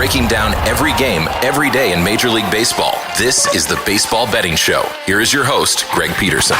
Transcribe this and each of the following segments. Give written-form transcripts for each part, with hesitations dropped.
breaking down every game, every day in Major League Baseball. This is the Baseball Betting Show. Here is your host, Greg Peterson.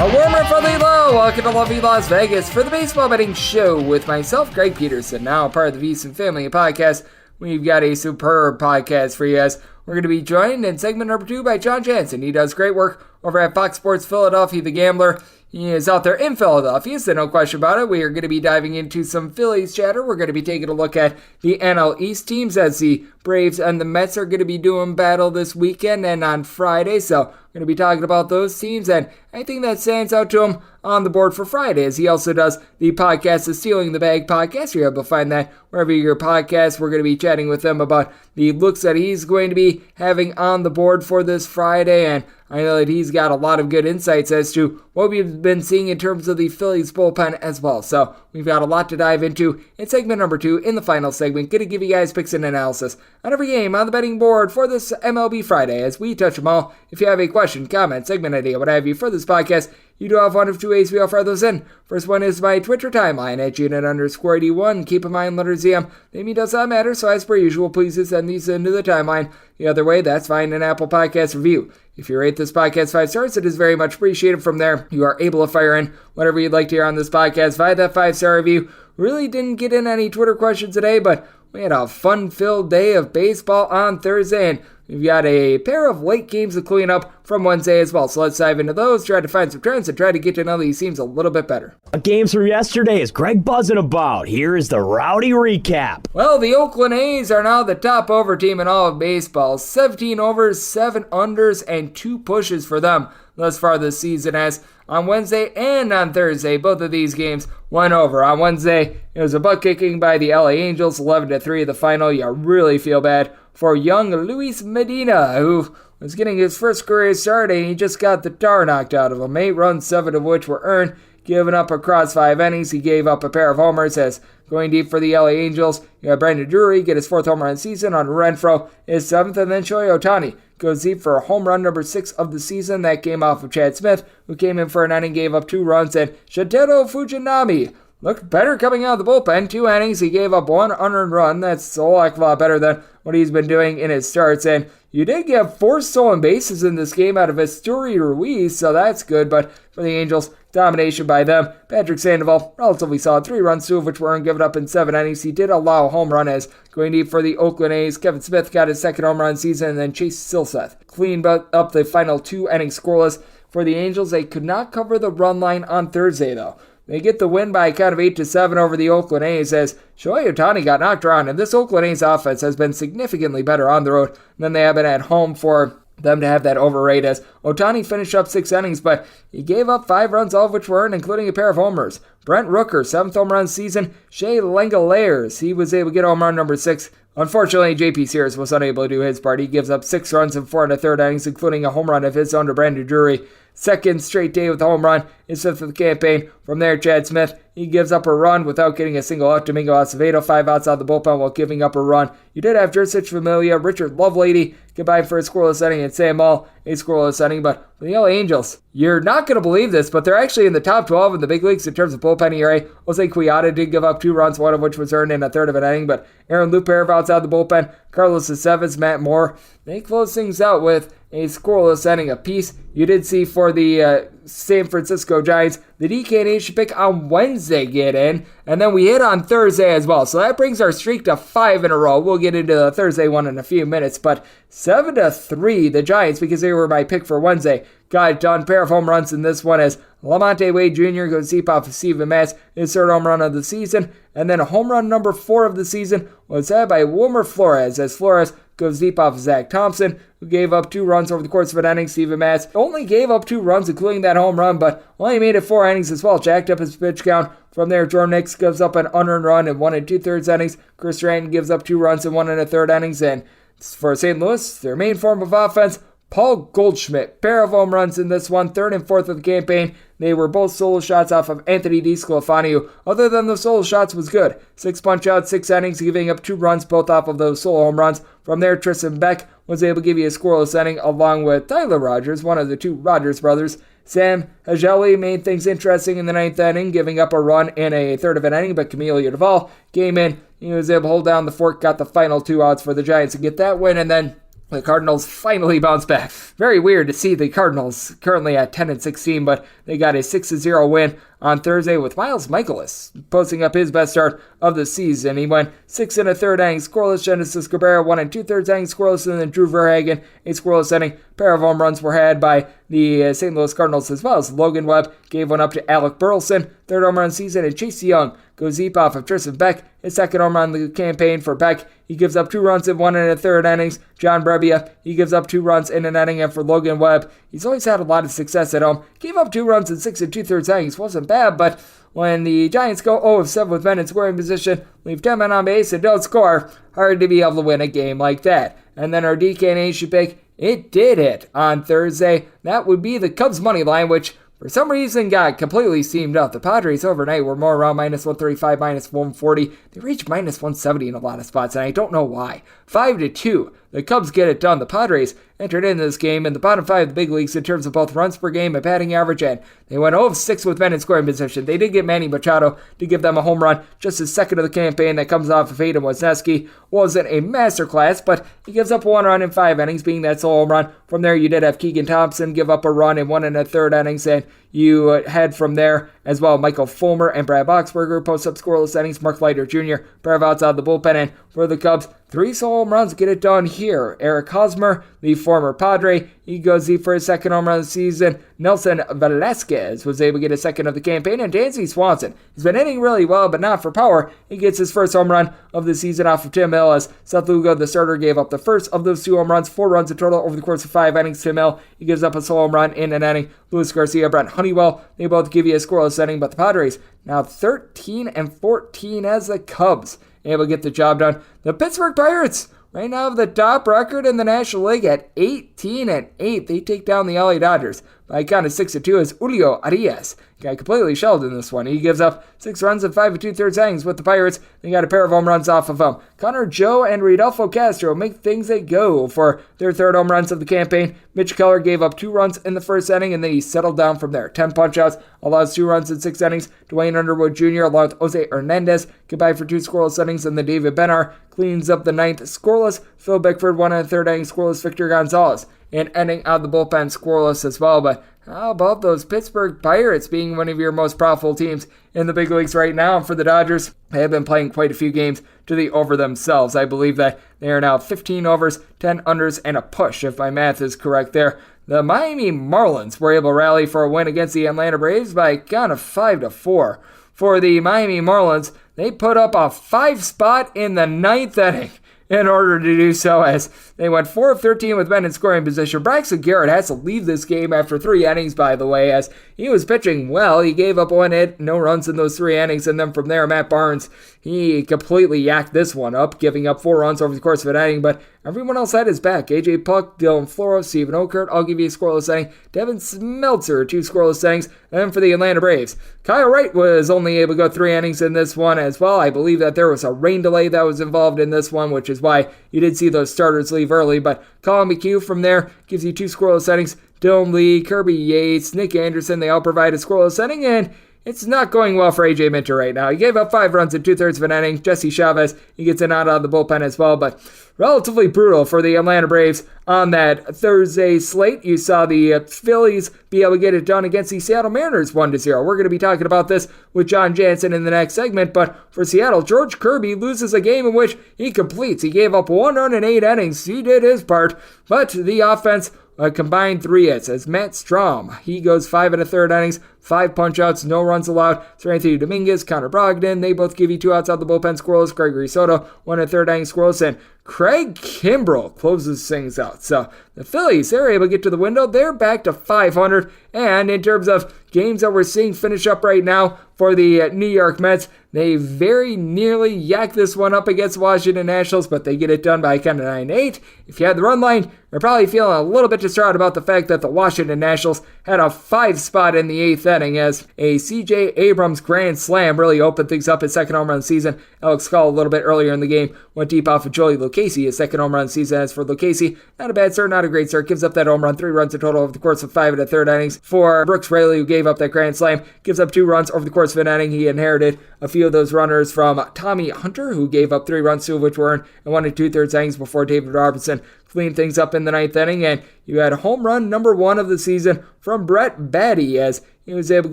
A warm and friendly hello. Welcome to lovely Las Vegas for the Baseball Betting Show with myself, Greg Peterson, now part of the VSiN family podcast. We've got a superb podcast for you guys. We're going to be joined in segment number 2 by Jon Jansen. He does great work over at Fox Sports Philadelphia, The Gambler. He is out there in Philadelphia, so no question about it. We are going to be diving into some Phillies chatter. We're going to be taking a look at the NL East teams as the Braves and the Mets are going to be doing battle this weekend and on Friday. So we're going to be talking about those teams, and anything that stands out to him on the board for Friday, as he also does the podcast, the Stealing the Bag podcast. You're able to find that wherever you get your podcast. We're going to be chatting with him about the looks that he's going to be having on the board for this Friday, and I know that he's got a lot of good insights as to what we've been seeing in terms of the Phillies bullpen as well. So we've got a lot to dive into in segment number 2 in the final segment. Going to give you guys picks and analysis on every game on the betting board for this MLB Friday as we touch them all. If you have a question, comment, segment idea, what have you for this podcast, you do have one of two ways we offer those in. First one is my Twitter timeline at Unit_81. Keep in mind, letters EM. Name does not matter, so as per usual, please send these into the timeline. The other way, that's fine, an Apple Podcast review. If you rate this podcast 5 stars, it is very much appreciated. From there, you are able to fire in whatever you'd like to hear on this podcast via that 5-star review. Really didn't get in any Twitter questions today, but we had a fun-filled day of baseball on Thursday, and we've got a pair of late games to clean up from Wednesday as well. So let's dive into those, try to find some trends, and try to get to know these teams a little bit better. Games from yesterday is Greg buzzing about. Here is the rowdy recap. Well, the Oakland A's are now the top over team in all of baseball. 17 overs, 7 unders, and 2 pushes for them thus far this season, as on Wednesday and on Thursday, both of these games went over. On Wednesday, it was a butt kicking by the LA Angels, 11-3 the final. You really feel bad for young Luis Medina, who was getting his first career start, and he just got the tar knocked out of him. 8 runs, 7 of which were earned, giving up across 5 innings. He gave up a pair of homers as going deep for the LA Angels. You have Brandon Drury get his 4th home run season on Renfroe, his 7th, and then Shohei Ohtani goes deep for a home run number 6 of the season. That came off of Chad Smith, who came in for an inning, gave up 2 runs, and Shintaro Fujinami looked better coming out of the bullpen. 2 innings, he gave up 1 unearned run. That's a whole heck of a lot better than what he's been doing in his starts. And you did get 4 stolen bases in this game out of Esteury Ruiz, so that's good. But for the Angels, domination by them. Patrick Sandoval, relatively solid. 3 runs, 2 of which were given up in 7 innings. He did allow a home run as going deep for the Oakland A's. Kevin Smith got his 2nd home run season, and then Chase Silseth cleaned up the final 2 innings scoreless. For the Angels, they could not cover the run line on Thursday, though. They get the win by a count of 8-7 over the Oakland A's as Shohei Ohtani got knocked around, and this Oakland A's offense has been significantly better on the road than they have been at home for them to have that overrate, as Ohtani finished up 6 innings, but he gave up 5 runs, all of which were earned, including a pair of homers. Brent Rooker, 7th home run season. Shea Langeliers, he was able to get home run number 6. Unfortunately, J.P. Sears was unable to do his part. He gives up 6 runs in 4 1/3 innings, including a home run of his own to Brandon Drury. 2nd straight day with a home run, his 5th of the campaign. From there, Chad Smith, he gives up a run without getting a single out. Domingo Acevedo, 5 outs out of the bullpen while giving up a run. You did have Jersich Familia, Richard Lovelady combined for a scoreless inning, and Sam Moll a scoreless inning. But for the LA Angels, you're not going to believe this, but they're actually in the top 12 in the big leagues in terms of bullpen ERA. Jose Quiata did give up 2 runs, 1 of which was earned in a 1/3 of an inning, but Aaron Loup, pair of outs out of the bullpen. Carlos Aceves, Matt Moore, they close things out with a scoreless inning apiece. You did see for the San Francisco Giants, the DK Nation pick on Wednesday get in, and then we hit on Thursday as well. So that brings our streak to 5 in a row. We'll get into the Thursday one in a few minutes, but 7-3, the Giants, because they were my pick for Wednesday, got it done. Pair of home runs in this one as Lamonte Wade Jr. goes deep off of Steven Matz, his 3rd home run of the season, and then a home run number 4 of the season was had by Wilmer Flores, as Flores goes deep off of Zach Thompson, who gave up 2 runs over the course of an inning. Steven Matz only gave up 2 runs, including that home run, but only made it 4 innings as well. Jacked up his pitch count. From there, Jordan Hicks gives up an unearned run in 1 2/3 innings. Chris Stratton gives up 2 runs in 1 1/3 innings. And for St. Louis, their main form of offense, Paul Goldschmidt, pair of home runs in this one, 3rd and 4th of the campaign. They were both solo shots off of Anthony DeSclafani, who, other than the solo shots, was good. 6 punch-outs, 6 innings, giving up 2 runs, both off of those solo home runs. From there, Tristan Beck was able to give you a scoreless inning, along with Tyler Rogers, one of the 2 Rogers brothers. Sam Hajeli made things interesting in the 9th inning, giving up a run in a 1/3 of an inning, but Camilo Doval came in, He was able to hold down the fort, got the final 2 outs for the Giants to get that win, and then the Cardinals finally bounced back. Very weird to see the Cardinals currently at 10-16, but they got a 6-0 win on Thursday with Miles Michaelis posting up his best start of the season. He went 6 1/3 innings scoreless. Genesis Cabrera 1 2/3 innings scoreless, and then Drew Verhagen a scoreless inning. A pair of home runs were had by the St. Louis Cardinals as well as Logan Webb gave one up to Alec Burleson, 3rd home run season, and Chase Young goes deep off of Tristan Beck, his 2nd home run of the campaign for Beck. He gives up 2 runs in 1 1/3 innings. John Brebbia, he gives up 2 runs in an inning, and for Logan Webb, he's always had a lot of success at home. Gave up 2 runs in 6 2/3 innings. Wasn't bad, but when the Giants go 0-7 with men in scoring position, leave 10 men on base and don't score, hard to be able to win a game like that. And then our DK Nation pick, it did hit on Thursday. That would be the Cubs money line, which for some reason got completely steamed up. The Padres overnight were more around -135, -140. They reached -170 in a lot of spots, and I don't know why. 5-2. The Cubs get it done. The Padres entered in this game in the bottom 5 of the big leagues in terms of both runs per game and batting average, and they went 0-6 with men in scoring position. They did get Manny Machado to give them a home run, just his 2nd of the campaign that comes off of Hayden Wesneski. Wasn't a masterclass, but he gives up 1 run in 5 innings, being that sole home run. From there, you did have Keegan Thompson give up a run in 1 1/3 innings, and you had from there as well Michael Fulmer and Brad Boxberger post up scoreless innings. Mark Leiter Jr. pair of outs out of the bullpen, and for the Cubs, 3 solo home runs get it done here. Eric Hosmer, the former Padre, he goes deep for his 2nd home run of the season. Nelson Velasquez was able to get his 2nd of the campaign, and Dansby Swanson has been hitting really well, but not for power. He gets his 1st home run of the season off of Tim Hill, as Seth Lugo, the starter, gave up the first of those 2 home runs, 4 runs in total over the course of 5 innings. Tim Hill, he gives up a solo home run in an inning. Luis Garcia, Brent Honeywell, they both give you a scoreless inning, but the Padres now 13-14 as the Cubs able to get the job done. The Pittsburgh Pirates right now have the top record in the National League at 18-8. They take down the LA Dodgers by a count of 6-2 as Julio Arias got completely shelled in this one. He gives up 6 runs in 5 2/3 innings with the Pirates. They got a pair of home runs off of him. Connor Joe and Rodolfo Castro make things a go for their 3rd home runs of the campaign. Mitch Keller gave up 2 runs in the 1st inning, and then he settled down from there. 10 punch-outs, allows 2 runs in 6 innings. Dwayne Underwood Jr. along with Jose Hernandez goodbye for 2 scoreless innings, and then David Benar cleans up the 9th scoreless. Phil Bickford 1 1/3 innings scoreless. Victor Gonzalez and ending out the bullpen scoreless as well. But how about those Pittsburgh Pirates being one of your most profitable teams in the big leagues right now? And for the Dodgers, they have been playing quite a few games to the over themselves. I believe that they are now 15 overs, 10 unders, and a push, if my math is correct there. The Miami Marlins were able to rally for a win against the Atlanta Braves by a count of 5-4. For the Miami Marlins, they put up a 5 spot in the 9th inning in order to do so, as they went 4 of 13 with men in scoring position. Braxton Garrett has to leave this game after 3 innings, by the way, as he was pitching well. He gave up 1 hit, no runs in those 3 innings, and then from there, Matt Barnes, he completely yacked this one up, giving up 4 runs over the course of an inning, but everyone else had his back. AJ Puck, Dylan Floro, Steven Okert, I'll give you a scoreless inning. Devin Smeltzer, 2 scoreless innings. And then for the Atlanta Braves, Kyle Wright was only able to go 3 innings in this one as well. I believe that there was a rain delay that was involved in this one, which is why you did see those starters leave early. But Colin McHugh from there gives you 2 scoreless innings. Dylan Lee, Kirby Yates, Nick Anderson, they all provide a scoreless inning, and it's not going well for AJ Minter right now. He gave up 5 runs in 2/3 of an inning. Jesse Chavez, he gets an out of the bullpen as well, but relatively brutal for the Atlanta Braves on that Thursday slate. You saw the Phillies be able to get it done against the Seattle Mariners 1-0. We're going to be talking about this with Jon Jansen in the next segment, but for Seattle, George Kirby loses a game in which he completes. He gave up 1 run in 8 innings. He did his part, but the offense combined 3 hits as Matt Strom, he goes 5 1/3 innings, 5 punch-outs, no runs allowed. Sir Anthony Dominguez, Connor Brogdon, they both give you 2 outs out the bullpen scoreless. Gregory Soto, 1 1/3 innings scoreless, and Craig Kimbrell closes things out. So the Phillies, they're able to get to the window. They're back to 500, and in terms of games that we're seeing finish up right now for the New York Mets, they very nearly yak this one up against Washington Nationals, but they get it done by a count of 9-8. If you had the run line, you're probably feeling a little bit distraught about the fact that the Washington Nationals had a 5 spot in the 8th inning as a C.J. Abrams grand slam really opened things up. His second home run of the season. Alex Call a little bit earlier in the game went deep off of Joey Lucchesi, his second home run of the season. As for Lucchesi, not a bad start, not a great start. Gives up that home run, 3 runs in total over the course of 5 1/3 innings. For Brooks Raley, who gave up that grand slam, gives up 2 runs over the course of an inning. He inherited a few of those runners from Tommy Hunter, who gave up 3 runs, 2 of which were earned in 1 2/3 innings before David Robertson cleaned things up in the 9th inning. And you had home run number 1 of the season from Brett Baty as he was able to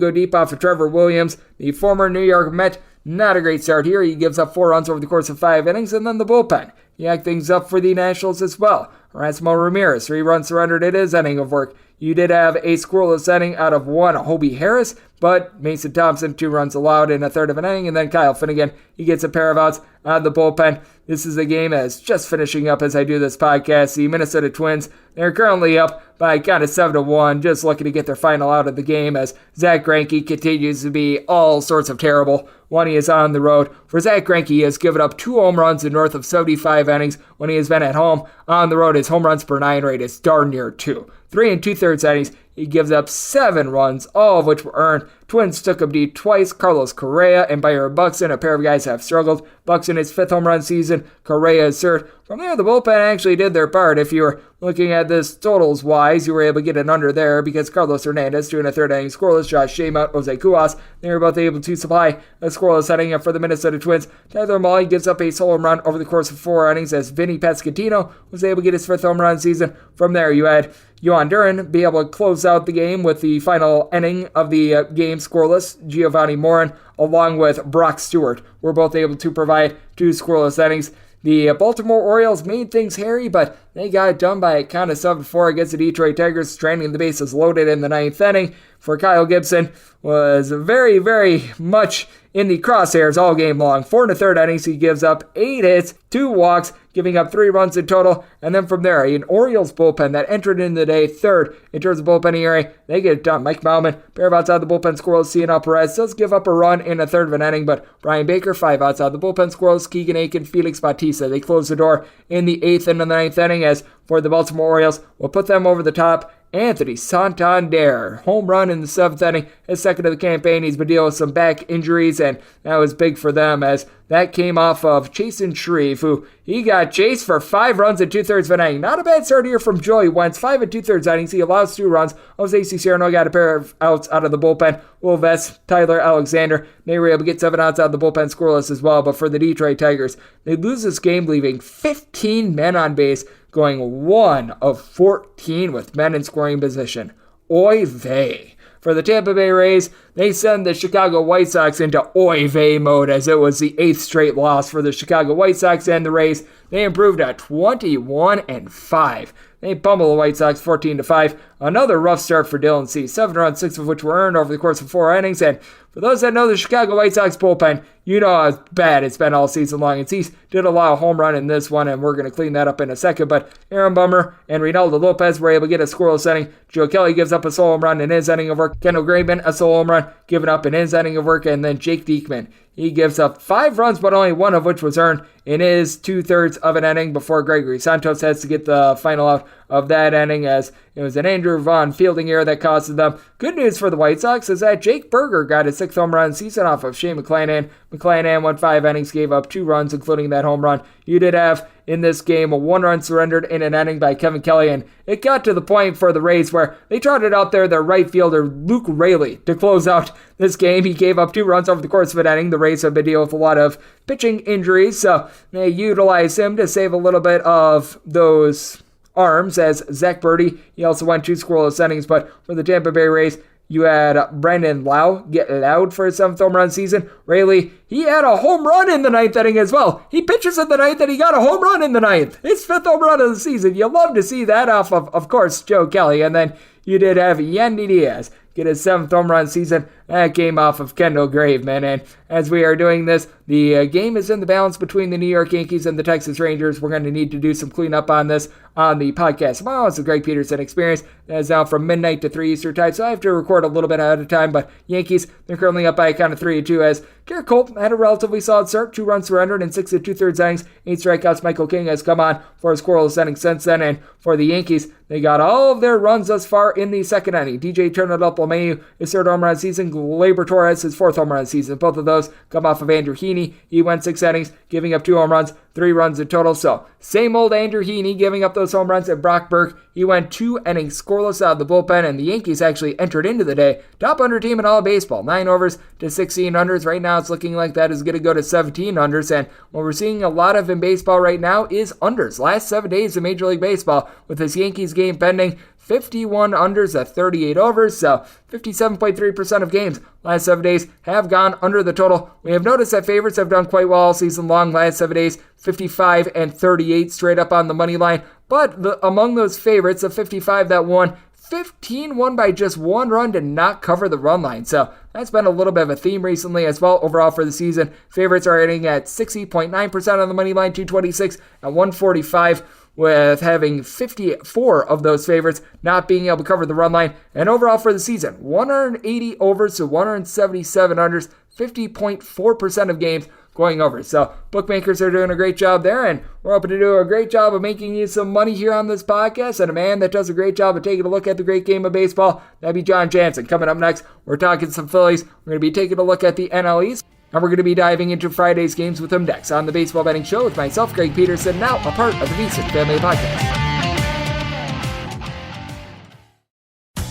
go deep off of Trevor Williams, the former New York Met. Not a great start here. He gives up 4 runs over the course of 5 innings, and then the bullpen. He yacked things up for the Nationals as well. Erasmo Ramirez, 3 runs surrendered in his inning of work. You did have a scoreless inning out of one Hobie Harris, but Mason Thompson, 2 runs allowed in a third of an inning, and then Kyle Finnegan, he gets a pair of outs out of the bullpen. This is a game that's just finishing up as I do this podcast. The Minnesota Twins, they're currently up by kind of 7-1, just looking to get their final out of the game as Zach Greinke continues to be all sorts of terrible when he is on the road. For Zach Greinke, he has given up 2 home runs in north of 75 innings when he has been at home. On the road, his home runs per 9 rate is darn near 2. 3 2/3 innings, he gives up 7 runs, all of which were earned. Twins took him deep twice. Carlos Correa and Byron Buxton, a pair of guys have struggled. Buxton his 5th home run season, Correa his 3rd. From there, the bullpen actually did their part. If you were looking at this totals-wise, you were able to get an under there because Carlos Hernandez, 2 1/3 inning scoreless, Josh Shamut, Jose Cuas, they were both able to supply a scoreless inning. And for the Minnesota Twins, Tyler Mahle gives up a solo home run over the course of 4 innings as Vinny Pasquantino was able to get his 5th home run season. From there, you had Yohan Duran be able to close out the game with the final inning of the game scoreless. Giovanni Morin, along with Brock Stewart, were both able to provide 2 scoreless innings. The Baltimore Orioles made things hairy, but they got it done by a count of 7-4 against the Detroit Tigers, stranding the bases loaded in the 9th inning. For Kyle Gibson, was very, very much in the crosshairs all game long. 4 1/3 innings, he gives up 8 hits, 2 walks, giving up 3 runs in total. And then from there, an Orioles bullpen that entered in the day 3rd in terms of bullpen ERA, they get it done. Mike Baumann, pair of outs out of the bullpen scoreless. Cianal Perez does give up a run in a third of an inning, but Brian Baker, 5 outs out of the bullpen scoreless. Keegan Aiken, Felix Bautista, they close the door in the 8th and the 9th inning. As for the Baltimore Orioles, will put them over the top. Anthony Santander, home run in the 7th inning, his 2nd of the campaign. He's been dealing with some back injuries, and that was big for them as that came off of Chasen Shreve, who he got chased for 5 runs in 2/3 of an inning. Not a bad start here from Joey Wentz, 5 2/3 innings. He allows 2 runs. Jose Cicierno got a pair of outs out of the bullpen. Will Vest, Tyler Alexander, they were able to get 7 outs out of the bullpen scoreless as well. But for the Detroit Tigers, they lose this game, leaving 15 men on base, going 1 of 14 with men in scoring position. Oy vey. For the Tampa Bay Rays, they send the Chicago White Sox into oy vey mode as it was the 8th straight loss for the Chicago White Sox and the Rays. They improved to 21-5. They pummel the White Sox 14-5. Another rough start for Dylan Cease. 7 runs, 6 of which were earned over the course of 4 innings. And for those that know the Chicago White Sox bullpen, you know how bad it's been all season long. And Cease did allow a home run in this one, and we're going to clean that up in a second. But Aaron Bummer and Reynaldo Lopez were able to get a scoreless inning. Joe Kelly gives up a solo home run in his inning of work. Kendall Graveman, a solo home run given up in his inning of work. And then Jake Diekman, he gives up 5 runs, but only 1 of which was earned in his 2/3 of an inning before Gregory Santos has to get the final out of that inning, as it was an Andrew Vaughn fielding error that costed them. Good news for the White Sox is that Jake Berger got his 6th home run season off of Shane McClanahan. McClanahan went 5 innings, gave up 2 runs, including that home run. You did have in this game a 1 run surrendered in an inning by Kevin Kelly, and it got to the point for the Rays where they trotted out there their right fielder Luke Raley to close out this game. He gave up 2 runs over the course of an inning. The Rays have been dealing with a lot of pitching injuries, so they utilized him to save a little bit of those arms, as Zach Birdie, he also went 2 scoreless innings. But for the Tampa Bay Rays, you had Brandon Lau get loud for his 7th home run season. Raley, he had a home run in the 9th inning as well. He pitches in the 9th and he got a home run in the 9th. His 5th home run of the season. You love to see that off of course, Joe Kelly. And then you did have Yandy Diaz get his 7th home run season that game off of Kendall Graveman. And as we are doing this, the game is in the balance between the New York Yankees and the Texas Rangers. We're going to need to do some cleanup on this on the podcast tomorrow. It's a Greg Peterson experience. That is now from midnight to 3 Eastern time, so I have to record a little bit ahead of time. But Yankees, they're currently up by a count of 3-2 as Garrett Cole had a relatively solid start, 2 runs surrendered and 6 2/3 innings, 8 strikeouts. Michael King has come on for his scoreless inning since then, and for the Yankees, they got all of their runs thus far in the second inning. DJ Turner-LeMahieu, his 3rd home run season, Gleyber Torres, his 4th home run season. Both of those come off of Andrew Heaney. He went 6 innings, giving up 2 home runs, 3 runs in total. So, same old Andrew Heaney giving up those home runs, and Brock Burke, he went 2 innings scoreless out of the bullpen, and the Yankees actually entered into the day top under team in all of baseball. 9 overs to 16 unders. Right now, it's looking like that is going to go to 17 unders, and what we're seeing a lot of in baseball right now is unders. Last 7 days in Major League Baseball, with this Yankees game pending, 51 unders at 38 overs, so 57.3% of games last 7 days have gone under the total. We have noticed that favorites have done quite well all season long. Last 7 days, 55 and 38 straight up on the money line. But among those favorites, of 55 that won, 15 won by just 1 run, did not cover the run line. So that's been a little bit of a theme recently as well. Overall for the season, favorites are hitting at 60.9% on the money line, 226 and 145. With having 54 of those favorites not being able to cover the run line. And overall for the season, 180 overs to 177 unders, 50.4% of games going over. So bookmakers are doing a great job there, and we're hoping to do a great job of making you some money here on this podcast. And a man that does a great job of taking a look at the great game of baseball, that'd be Jon Jansen. Coming up next, we're talking some Phillies. We're going to be taking a look at the NL East. And we're going to be diving into Friday's games with him next on the Baseball Betting Show with myself, Greg Peterson, now a part of the VSiN Family Podcast.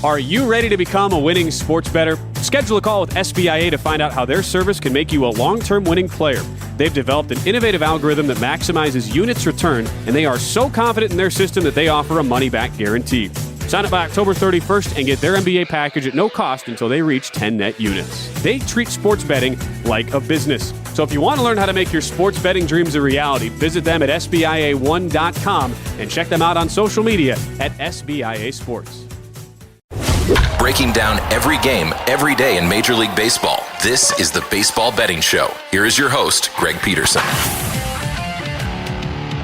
Are you ready to become a winning sports bettor? Schedule a call with SBIA to find out how their service can make you a long-term winning player. They've developed an innovative algorithm that maximizes units return, and they are so confident in their system that they offer a money-back guarantee. Sign up by October 31st and get their MBA package at no cost until they reach 10 net units. They treat sports betting like a business. So if you want to learn how to make your sports betting dreams a reality, visit them at SBIA1.com and check them out on social media at SBIA Sports. Breaking down every game, every day in Major League Baseball, this is the Baseball Betting Show. Here is your host, Greg Peterson.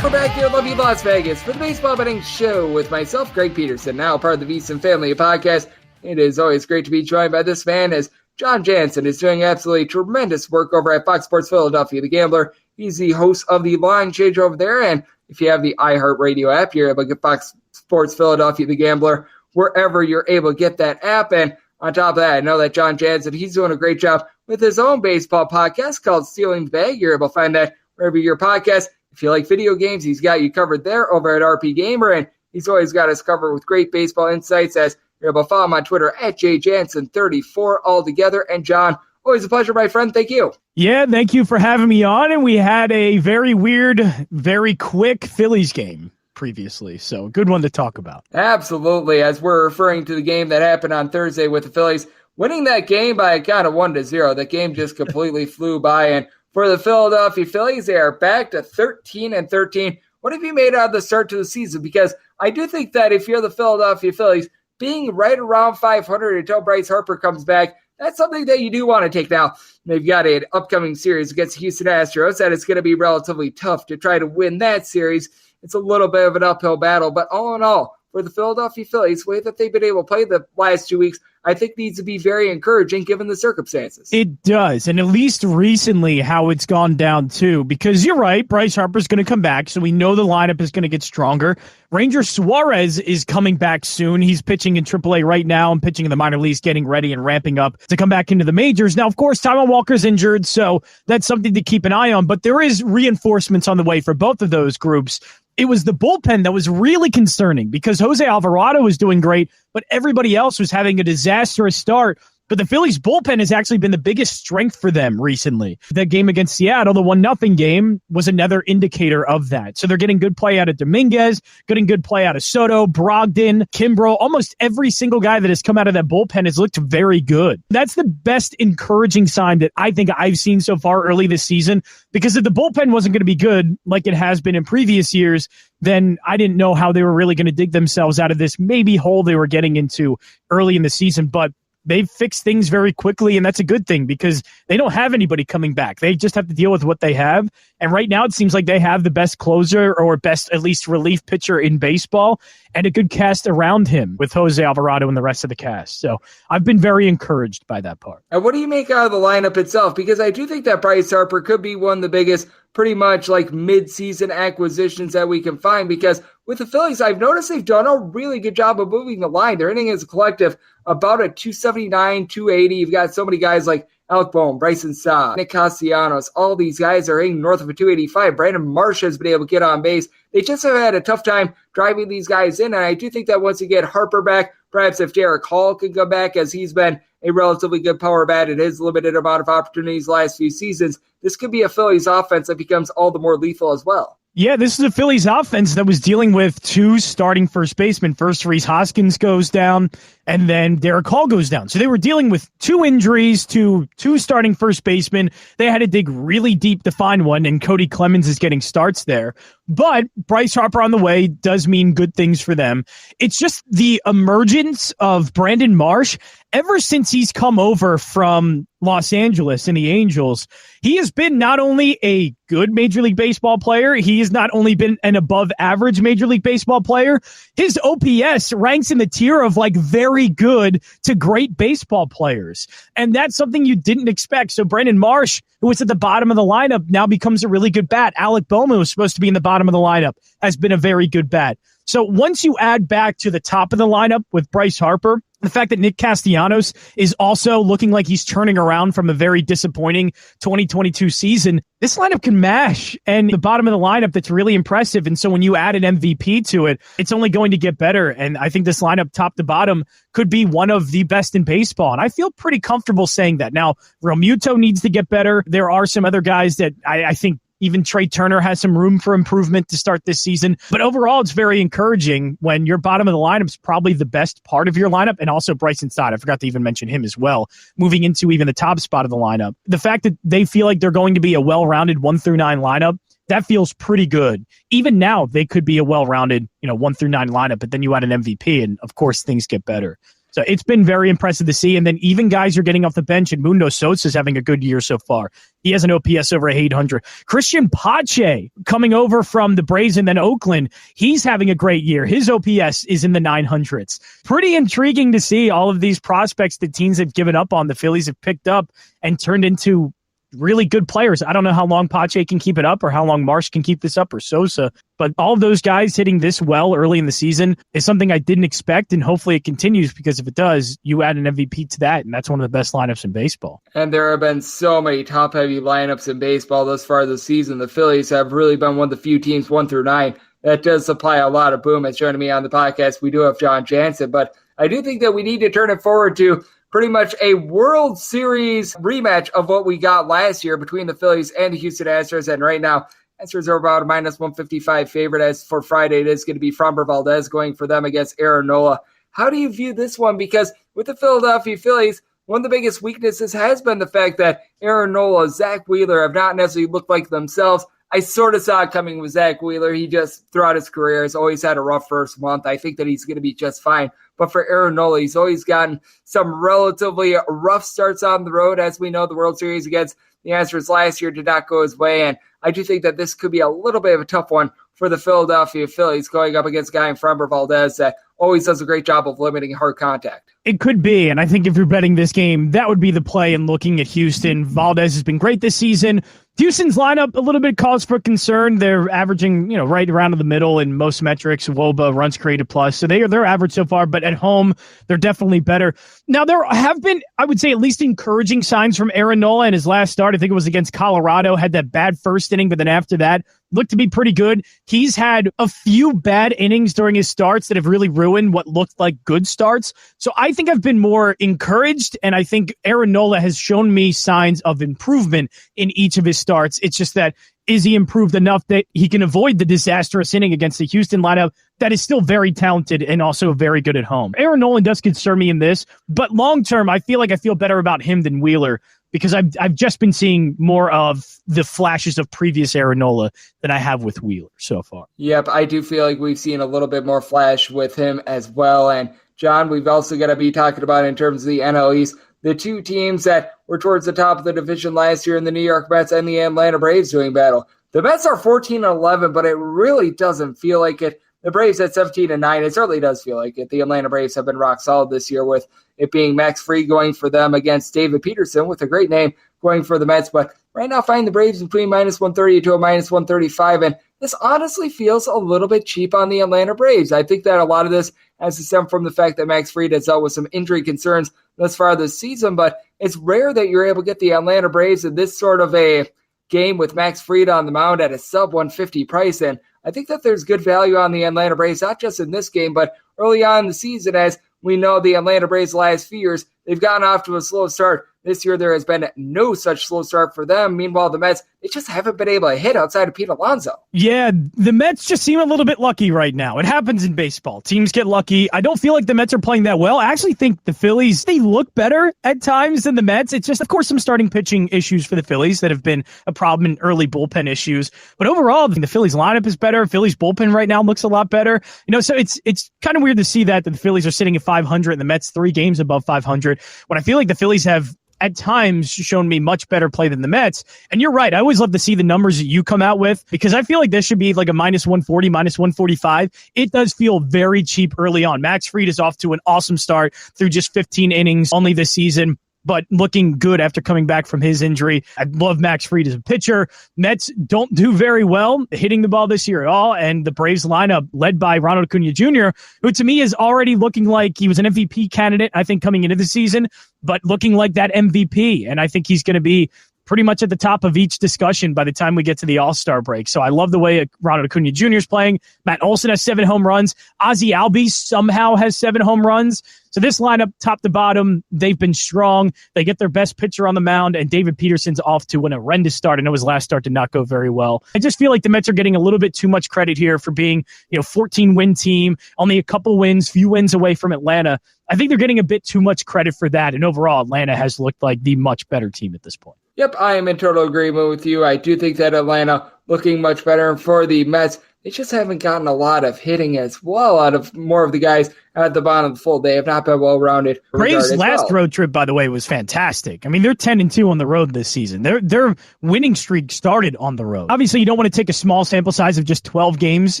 We're back here in lovely Las Vegas for the Baseball Betting Show with myself, Greg Peterson, now part of the VSiN Family Podcast. It is always great to be joined by this man as Jon Jansen is doing absolutely tremendous work over at Fox Sports Philadelphia, the Gambler. He's the host of the Line Change over there, and if you have the iHeartRadio app, you're able to get Fox Sports Philadelphia, the Gambler, wherever you're able to get that app. And on top of that, I know that Jon Jansen, he's doing a great job with his own baseball podcast called Stealing the Bag. You're able to find that wherever your podcast. If you like video games, he's got you covered there over at RP Gamer, and he's always got us covered with great baseball insights. As you're able to follow him on Twitter at JJansen34 altogether. And John, always a pleasure, my friend. Thank you. Yeah, thank you for having me on. And we had a very weird, very quick Phillies game previously, so good one to talk about. Absolutely, as we're referring to the game that happened on Thursday with the Phillies winning that game by a count of 1-0. That game just completely flew by, and for the Philadelphia Phillies, they are back to 13-13. What have you made out of the start to the season? Because I do think that if you're the Philadelphia Phillies, being right around 500 until Bryce Harper comes back, that's something that you do want to take. Now, they've got an upcoming series against the Houston Astros that it's going to be relatively tough to try to win that series. It's a little bit of an uphill battle, but all in all, for the Philadelphia Phillies, the way that they've been able to play the last 2 weeks, I think needs to be very encouraging given the circumstances. It does, and at least recently how it's gone down too, because you're right, Bryce Harper's going to come back, so we know the lineup is going to get stronger. Ranger Suarez is coming back soon. He's pitching in AAA right now and pitching in the minor leagues, getting ready and ramping up to come back into the majors. Now, of course, Taijuan Walker's injured, so that's something to keep an eye on, but there is reinforcements on the way for both of those groups. It was the bullpen that was really concerning because Jose Alvarado was doing great, but everybody else was having a disastrous start. But the Phillies bullpen has actually been the biggest strength for them recently. That game against Seattle, the 1-0 game, was another indicator of that. So they're getting good play out of Dominguez, getting good play out of Soto, Brogdon, Kimbrough. Almost every single guy that has come out of that bullpen has looked very good. That's the best encouraging sign that I think I've seen so far early this season, because if the bullpen wasn't going to be good like it has been in previous years, then I didn't know how they were really going to dig themselves out of this maybe hole they were getting into early in the season. But they've fixed things very quickly, and that's a good thing because they don't have anybody coming back. They just have to deal with what they have. And right now it seems like they have the best closer or best, at least, relief pitcher in baseball and a good cast around him with Jose Alvarado and the rest of the cast. So I've been very encouraged by that part. And what do you make out of the lineup itself? Because I do think that Bryce Harper could be one of the biggest pretty much like mid-season acquisitions that we can find, because with the Phillies, I've noticed they've done a really good job of moving the line. They're hitting as a collective about a 279, 280. You've got so many guys like Alec Bohm, Bryson Stott, Nick Castellanos. All these guys are hitting north of a 285. Brandon Marsh has been able to get on base. They just have had a tough time driving these guys in, and I do think that once you get Harper back, perhaps if Derek Hall can come back, as he's been a relatively good power bat at his limited amount of opportunities last few seasons, this could be a Phillies offense that becomes all the more lethal as well. Yeah, this is a Phillies offense that was dealing with two starting first basemen. First, Rhys Hoskins goes down, and then Derek Hall goes down. So they were dealing with two injuries to two starting first basemen. They had to dig really deep to find one, and Cody Clemens is getting starts there. But Bryce Harper on the way does mean good things for them. It's just the emergence of Brandon Marsh. Ever since he's come over from Los Angeles and the Angels, he has been not only a good Major League Baseball player, he has not only been an above average Major League Baseball player, his OPS ranks in the tier of like very good to great baseball players. And that's something you didn't expect. So Brandon Marsh, who was at the bottom of the lineup, now becomes a really good bat. Alec Bowman, who was supposed to be in the bottom of the lineup, has been a very good bat. So once you add back to the top of the lineup with Bryce Harper, the fact that Nick Castellanos is also looking like he's turning around from a very disappointing 2022 season, this lineup can mash. And the bottom of the lineup, that's really impressive. And so when you add an MVP to it, it's only going to get better. And I think this lineup, top to bottom, could be one of the best in baseball. And I feel pretty comfortable saying that. Now, Realmuto needs to get better. There are some other guys that I think even Trey Turner has some room for improvement to start this season. But overall, it's very encouraging when your bottom of the lineup is probably the best part of your lineup. And also Bryson Stott, I forgot to even mention him as well, moving into even the top spot of the lineup. The fact that they feel like they're going to be a well-rounded 1-9 lineup, that feels pretty good. Even now, they could be a well-rounded 1-9 lineup, but then you add an MVP, and of course, things get better. So it's been very impressive to see. And then even guys are getting off the bench, and Mundo Sosa is having a good year so far. He has an OPS over 800. Christian Pache coming over from the Braves and then Oakland, he's having a great year. His OPS is in the 900s. Pretty intriguing to see all of these prospects that teams have given up on, the Phillies have picked up and turned into really good players. I don't know how long Pache can keep it up or how long Marsh can keep this up or Sosa, but all of those guys hitting this well early in the season is something I didn't expect, and hopefully it continues, because if it does, you add an MVP to that, and that's one of the best lineups in baseball. And there have been so many top-heavy lineups in baseball thus far this season. The Phillies have really been one of the few teams 1-9 that does supply a lot of boom. As joining me on the podcast, we do have Jon Jansen, but I do think that we need to turn it forward to pretty much a World Series rematch of what we got last year between the Phillies and the Houston Astros. And right now, Astros are about a -155 favorite. As for Friday, it is going to be Framber Valdez going for them against Aaron Nola. How do you view this one? Because with the Philadelphia Phillies, one of the biggest weaknesses has been the fact that Aaron Nola, Zach Wheeler have not necessarily looked like themselves. I sort of saw it coming with Zach Wheeler. He just, throughout his career, has always had a rough first month. I think that he's going to be just fine. But for Aaron Nola, he's always gotten some relatively rough starts on the road. As we know, the World Series against the Astros last year did not go his way. And I do think that this could be a little bit of a tough one for the Philadelphia Phillies, going up against a guy in Framber Valdez that always does a great job of limiting hard contact. It could be, and I think if you're betting this game, that would be the play in looking at Houston. Valdez has been great this season. Houston's lineup, a little bit cause for concern. They're averaging, right around in the middle in most metrics, WOBA, runs created plus. So they're average so far, but at home, they're definitely better. Now, there have been, I would say, at least encouraging signs from Aaron Nola in his last start. I think it was against Colorado, had that bad first inning, but then after that, looked to be pretty good. He's had a few bad innings during his starts that have really ruined what looked like good starts. So I think I've been more encouraged, and I think Aaron Nola has shown me signs of improvement in each of his starts. It's just that, is he improved enough that he can avoid the disastrous inning against the Houston lineup that is still very talented and also very good at home? Aaron Nola does concern me in this, but long term, I feel better about him than Wheeler, because I've just been seeing more of the flashes of previous Aaron Nola than I have with Wheeler so far. Yep, I do feel like we've seen a little bit more flash with him as well. And John, we've also got to be talking about in terms of the NL East, the two teams that were towards the top of the division last year in the New York Mets and the Atlanta Braves doing battle. The Mets are 14-11, but it really doesn't feel like it. The Braves at 17-9, it certainly does feel like it. The Atlanta Braves have been rock solid this year, with it being Max Fried going for them against David Peterson, with a great name going for the Mets. But right now, find the Braves between -130 to a -135, and this honestly feels a little bit cheap on the Atlanta Braves. I think that a lot of this has to stem from the fact that Max Fried has dealt with some injury concerns thus far this season, but it's rare that you're able to get the Atlanta Braves in this sort of a game with Max Fried on the mound at a sub-150 price, and I think that there's good value on the Atlanta Braves, not just in this game, but early on in the season. As we know, the Atlanta Braves the last few years, they've gotten off to a slow start. This year, there has been no such slow start for them. Meanwhile, the Mets, they just haven't been able to hit outside of Pete Alonso. Yeah, the Mets just seem a little bit lucky right now. It happens in baseball. Teams get lucky. I don't feel like the Mets are playing that well. I actually think the Phillies, they look better at times than the Mets. It's just, of course, some starting pitching issues for the Phillies that have been a problem in early bullpen issues. But overall, the Phillies lineup is better. Phillies bullpen right now looks a lot better. So it's kind of weird to see that the Phillies are sitting at 500 and the Mets 3 games above 500, when I feel like the Phillies have at times shown me much better play than the Mets. And you're right. I always love to see the numbers that you come out with, because I feel like this should be like a -140, -145. It does feel very cheap early on. Max Fried is off to an awesome start through just 15 innings only this season, but looking good after coming back from his injury. I love Max Fried as a pitcher. Mets don't do very well hitting the ball this year at all, and the Braves lineup, led by Ronald Acuna Jr., who to me is already looking like he was an MVP candidate, I think, coming into the season, but looking like that MVP, and I think he's going to be pretty much at the top of each discussion by the time we get to the All-Star break. So I love the way Ronald Acuna Jr. is playing. Matt Olson has 7 home runs. Ozzie Albies somehow has 7 home runs. So this lineup, top to bottom, they've been strong. They get their best pitcher on the mound, and David Peterson's off to an horrendous start. I know his last start did not go very well. I just feel like the Mets are getting a little bit too much credit here for being, 14-win team, only a couple wins, few wins away from Atlanta. I think they're getting a bit too much credit for that, and overall, Atlanta has looked like the much better team at this point. Yep, I am in total agreement with you. I do think that Atlanta looking much better, and for the Mets, they just haven't gotten a lot of hitting as well out of more of the guys at the bottom of the fold. They have not been well-rounded. Braves' last road trip, by the way, was fantastic. I mean, they're 10-2 on the road this season. Their winning streak started on the road. Obviously, you don't want to take a small sample size of just 12 games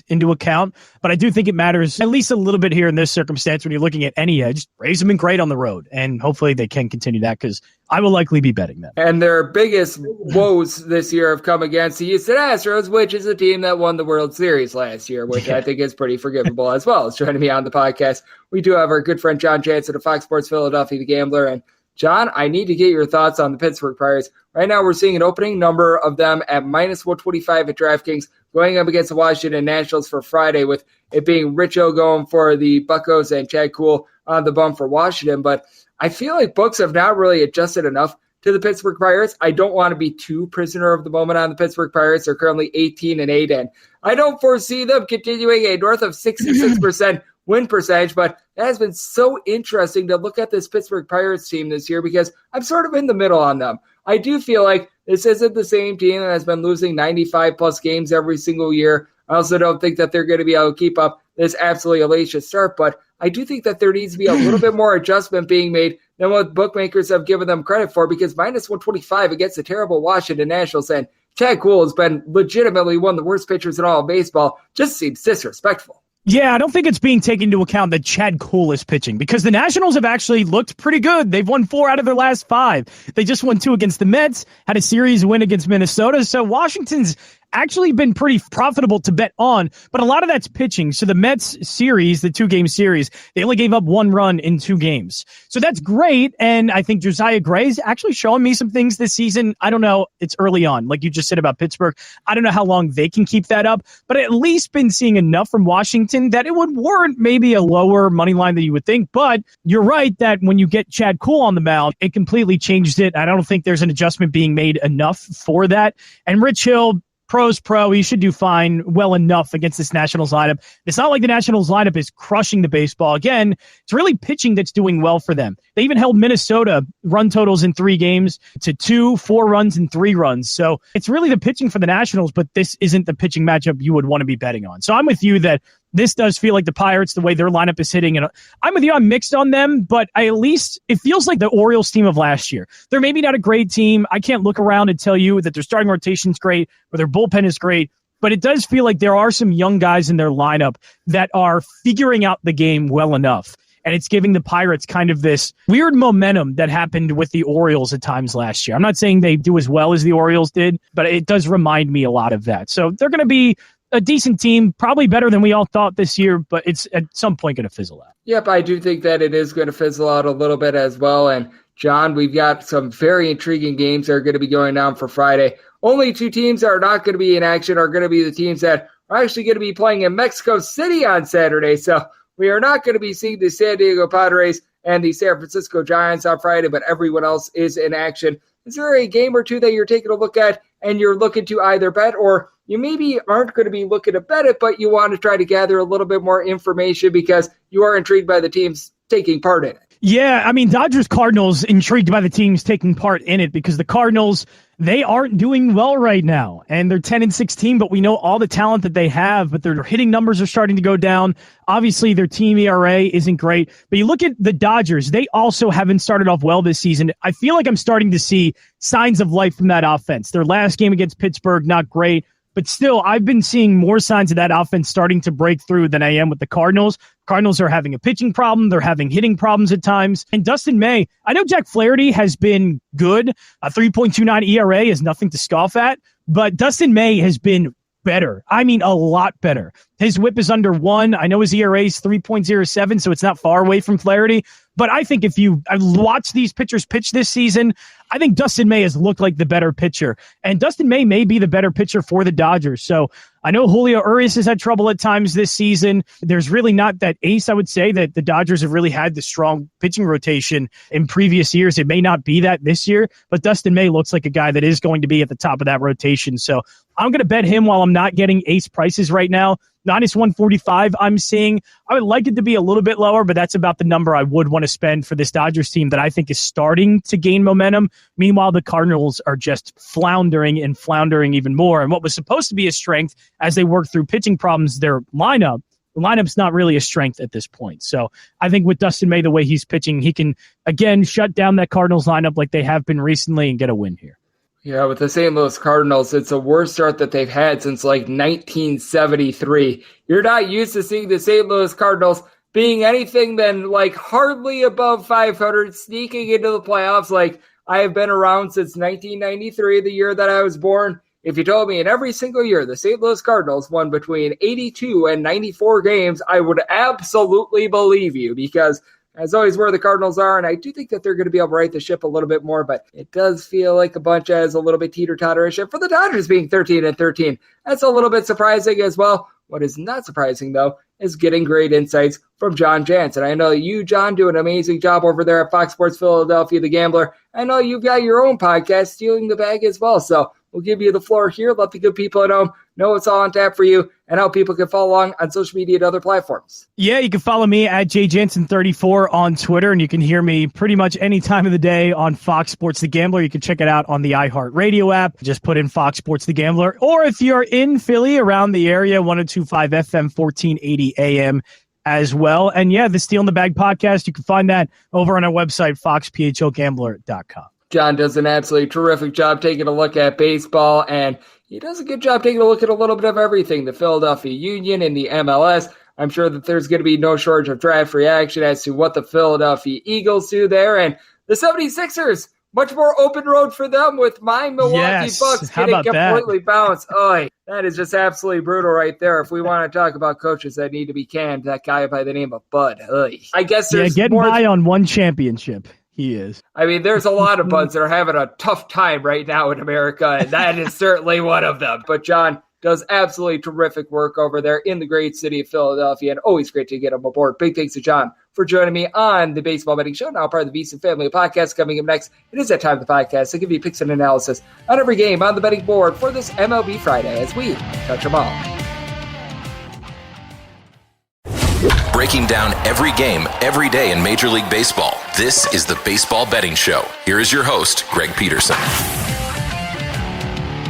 into account, but I do think it matters at least a little bit here in this circumstance when you're looking at any edge. Braves have been great on the road, and hopefully they can continue that, because I will likely be betting them. And their biggest woes this year have come against the Houston Astros, which is a team that won the World Series last year, which I think is pretty forgivable as well. As joining me on the podcast, we do have our good friend Jon Jansen of Fox Sports Philadelphia, the Gambler. And John, I need to get your thoughts on the Pittsburgh Pirates. Right now, we're seeing an opening number of them at -125 at DraftKings, going up against the Washington Nationals for Friday, with it being Richo going for the Buccos and Chad Kuhl on the bump for Washington. But I feel like books have not really adjusted enough to the Pittsburgh Pirates. I don't want to be too prisoner of the moment on the Pittsburgh Pirates. They're currently 18-8, and I don't foresee them continuing a north of 66% win percentage, but it has been so interesting to look at this Pittsburgh Pirates team this year, because I'm sort of in the middle on them. I do feel like this isn't the same team that has been losing 95-plus games every single year. I also don't think that they're going to be able to keep up this absolutely hellacious start, but I do think that there needs to be a little bit more adjustment being made than what bookmakers have given them credit for, because -125 against the terrible Washington Nationals, and Chad Kuhl has been legitimately one of the worst pitchers in all of baseball, just seems disrespectful. Yeah, I don't think it's being taken into account that Chad Kuhl is pitching, because the Nationals have actually looked pretty good. They've won 4 out of their last 5. They just won 2 against the Mets, had a series win against Minnesota. So Washington's actually been pretty profitable to bet on, but a lot of that's pitching. So the Mets series, the 2-game series, they only gave up 1 run in 2 games. So that's great. And I think Josiah Gray's actually showing me some things this season. I don't know. It's early on, like you just said about Pittsburgh. I don't know how long they can keep that up, but at least been seeing enough from Washington that it would warrant maybe a lower money line than you would think. But you're right that when you get Chad Kuhl on the mound, it completely changed it. I don't think there's an adjustment being made enough for that. And Rich Hill, pro's pro. He should do fine, well enough against this Nationals lineup. It's not like the Nationals lineup is crushing the baseball. Again, it's really pitching that's doing well for them. They even held Minnesota run totals in 3 games to 2, 4 runs, and 3 runs. So it's really the pitching for the Nationals, but this isn't the pitching matchup you would want to be betting on. So I'm with you that this does feel like the Pirates, the way their lineup is hitting. And I'm with you, I'm mixed on them, but at least it feels like the Orioles team of last year. They're maybe not a great team. I can't look around and tell you that their starting rotation is great or their bullpen is great, but it does feel like there are some young guys in their lineup that are figuring out the game well enough. And it's giving the Pirates kind of this weird momentum that happened with the Orioles at times last year. I'm not saying they do as well as the Orioles did, but it does remind me a lot of that. So they're going to be a decent team, probably better than we all thought this year, but it's at some point going to fizzle out. Yep, I do think that it is going to fizzle out a little bit as well. And John, we've got some very intriguing games that are going to be going down for Friday. Only two teams that are not going to be in action are going to be the teams that are actually going to be playing in Mexico City on Saturday. So we are not going to be seeing the San Diego Padres and the San Francisco Giants on Friday, but everyone else is in action. Is there a game or two that you're taking a look at and you're looking to either bet, or you maybe aren't going to be looking to bet it, but you want to try to gather a little bit more information because you are intrigued by the teams taking part in it? Yeah, I mean, Dodgers-Cardinals intrigued by the teams taking part in it because the Cardinals, they aren't doing well right now, and they're 10-16, but we know all the talent that they have, but their hitting numbers are starting to go down. Obviously, their team ERA isn't great, but you look at the Dodgers, they also haven't started off well this season. I feel like I'm starting to see signs of life from that offense. Their last game against Pittsburgh, not great. But still, I've been seeing more signs of that offense starting to break through than I am with the Cardinals. Cardinals are having a pitching problem. They're having hitting problems at times. And Dustin May, I know Jack Flaherty has been good. A 3.29 ERA is nothing to scoff at. But Dustin May has been better. I mean, a lot better. His whip is under 1. I know his ERA is 3.07, so it's not far away from Flaherty. But I think if you watch these pitchers pitch this season, I think Dustin May has looked like the better pitcher. And Dustin May may be the better pitcher for the Dodgers. So I know Julio Urias has had trouble at times this season. There's really not that ace, I would say, that the Dodgers have really had the strong pitching rotation in previous years. It may not be that this year, but Dustin May looks like a guy that is going to be at the top of that rotation. So I'm going to bet him while I'm not getting ace prices right now. Minus 145 I'm seeing. I would like it to be a little bit lower, but that's about the number I would want to spend for this Dodgers team that I think is starting to gain momentum. Meanwhile, the Cardinals are just floundering even more. And what was supposed to be a strength as they work through pitching problems, their the lineup's not really a strength at this point. So I think with Dustin May, the way he's pitching, he can, again, shut down that Cardinals lineup like they have been recently and get a win here. Yeah, with the St. Louis Cardinals, it's the worst start that they've had since like 1973. You're not used to seeing the St. Louis Cardinals being anything than like hardly above 500, sneaking into the playoffs like I have been around since 1993, the year that I was born. If you told me in every single year the St. Louis Cardinals won between 82 and 94 games, I would absolutely believe you because as always, where the Cardinals are, and I do think that they're going to be able to right the ship a little bit more, but it does feel like a bunch as a little bit teeter-totterish. And for the Dodgers being 13-13, that's a little bit surprising as well. What is not surprising, though, is getting great insights from Jon Jansen. I know you, John, do an amazing job over there at Fox Sports Philadelphia, The Gambler. I know you've got your own podcast, Stealing the Bag, as well. So we'll give you the floor here. Let the good people at home know what's all on tap for you and how people can follow along on social media and other platforms. Yeah, you can follow me at JJansen34 on Twitter, and you can hear me pretty much any time of the day on Fox Sports The Gambler. You can check it out on the iHeartRadio app. Just put in Fox Sports The Gambler. Or if you're in Philly, around the area, 102.5 FM, 1480 AM as well. And yeah, the Stealing the Bag podcast, you can find that over on our website, foxphlgambler.com. John does an absolutely terrific job taking a look at baseball, and he does a good job taking a look at a little bit of everything, the Philadelphia Union and the MLS. I'm sure that there's going to be no shortage of draft reaction as to what the Philadelphia Eagles do there. And the 76ers, much more open road for them with my Milwaukee Bucks getting completely bounced. Oh, that is just absolutely brutal right there. If we want to talk about coaches that need to be canned, that guy by the name of Bud. I guess there's getting by on one championship. He is. I mean, there's a lot of buds that are having a tough time right now in America, and that is certainly one of them. But John does absolutely terrific work over there in the great city of Philadelphia, and always great to get him aboard. Big thanks to John for joining me on the Baseball Betting Show, now part of the VSiN family of podcasts. Coming up next, it is that time of the podcast to give you picks and analysis on every game on the betting board for this MLB Friday as we touch them all. Breaking down every game, every day in Major League Baseball. This is the Baseball Betting Show. Here is your host, Greg Peterson.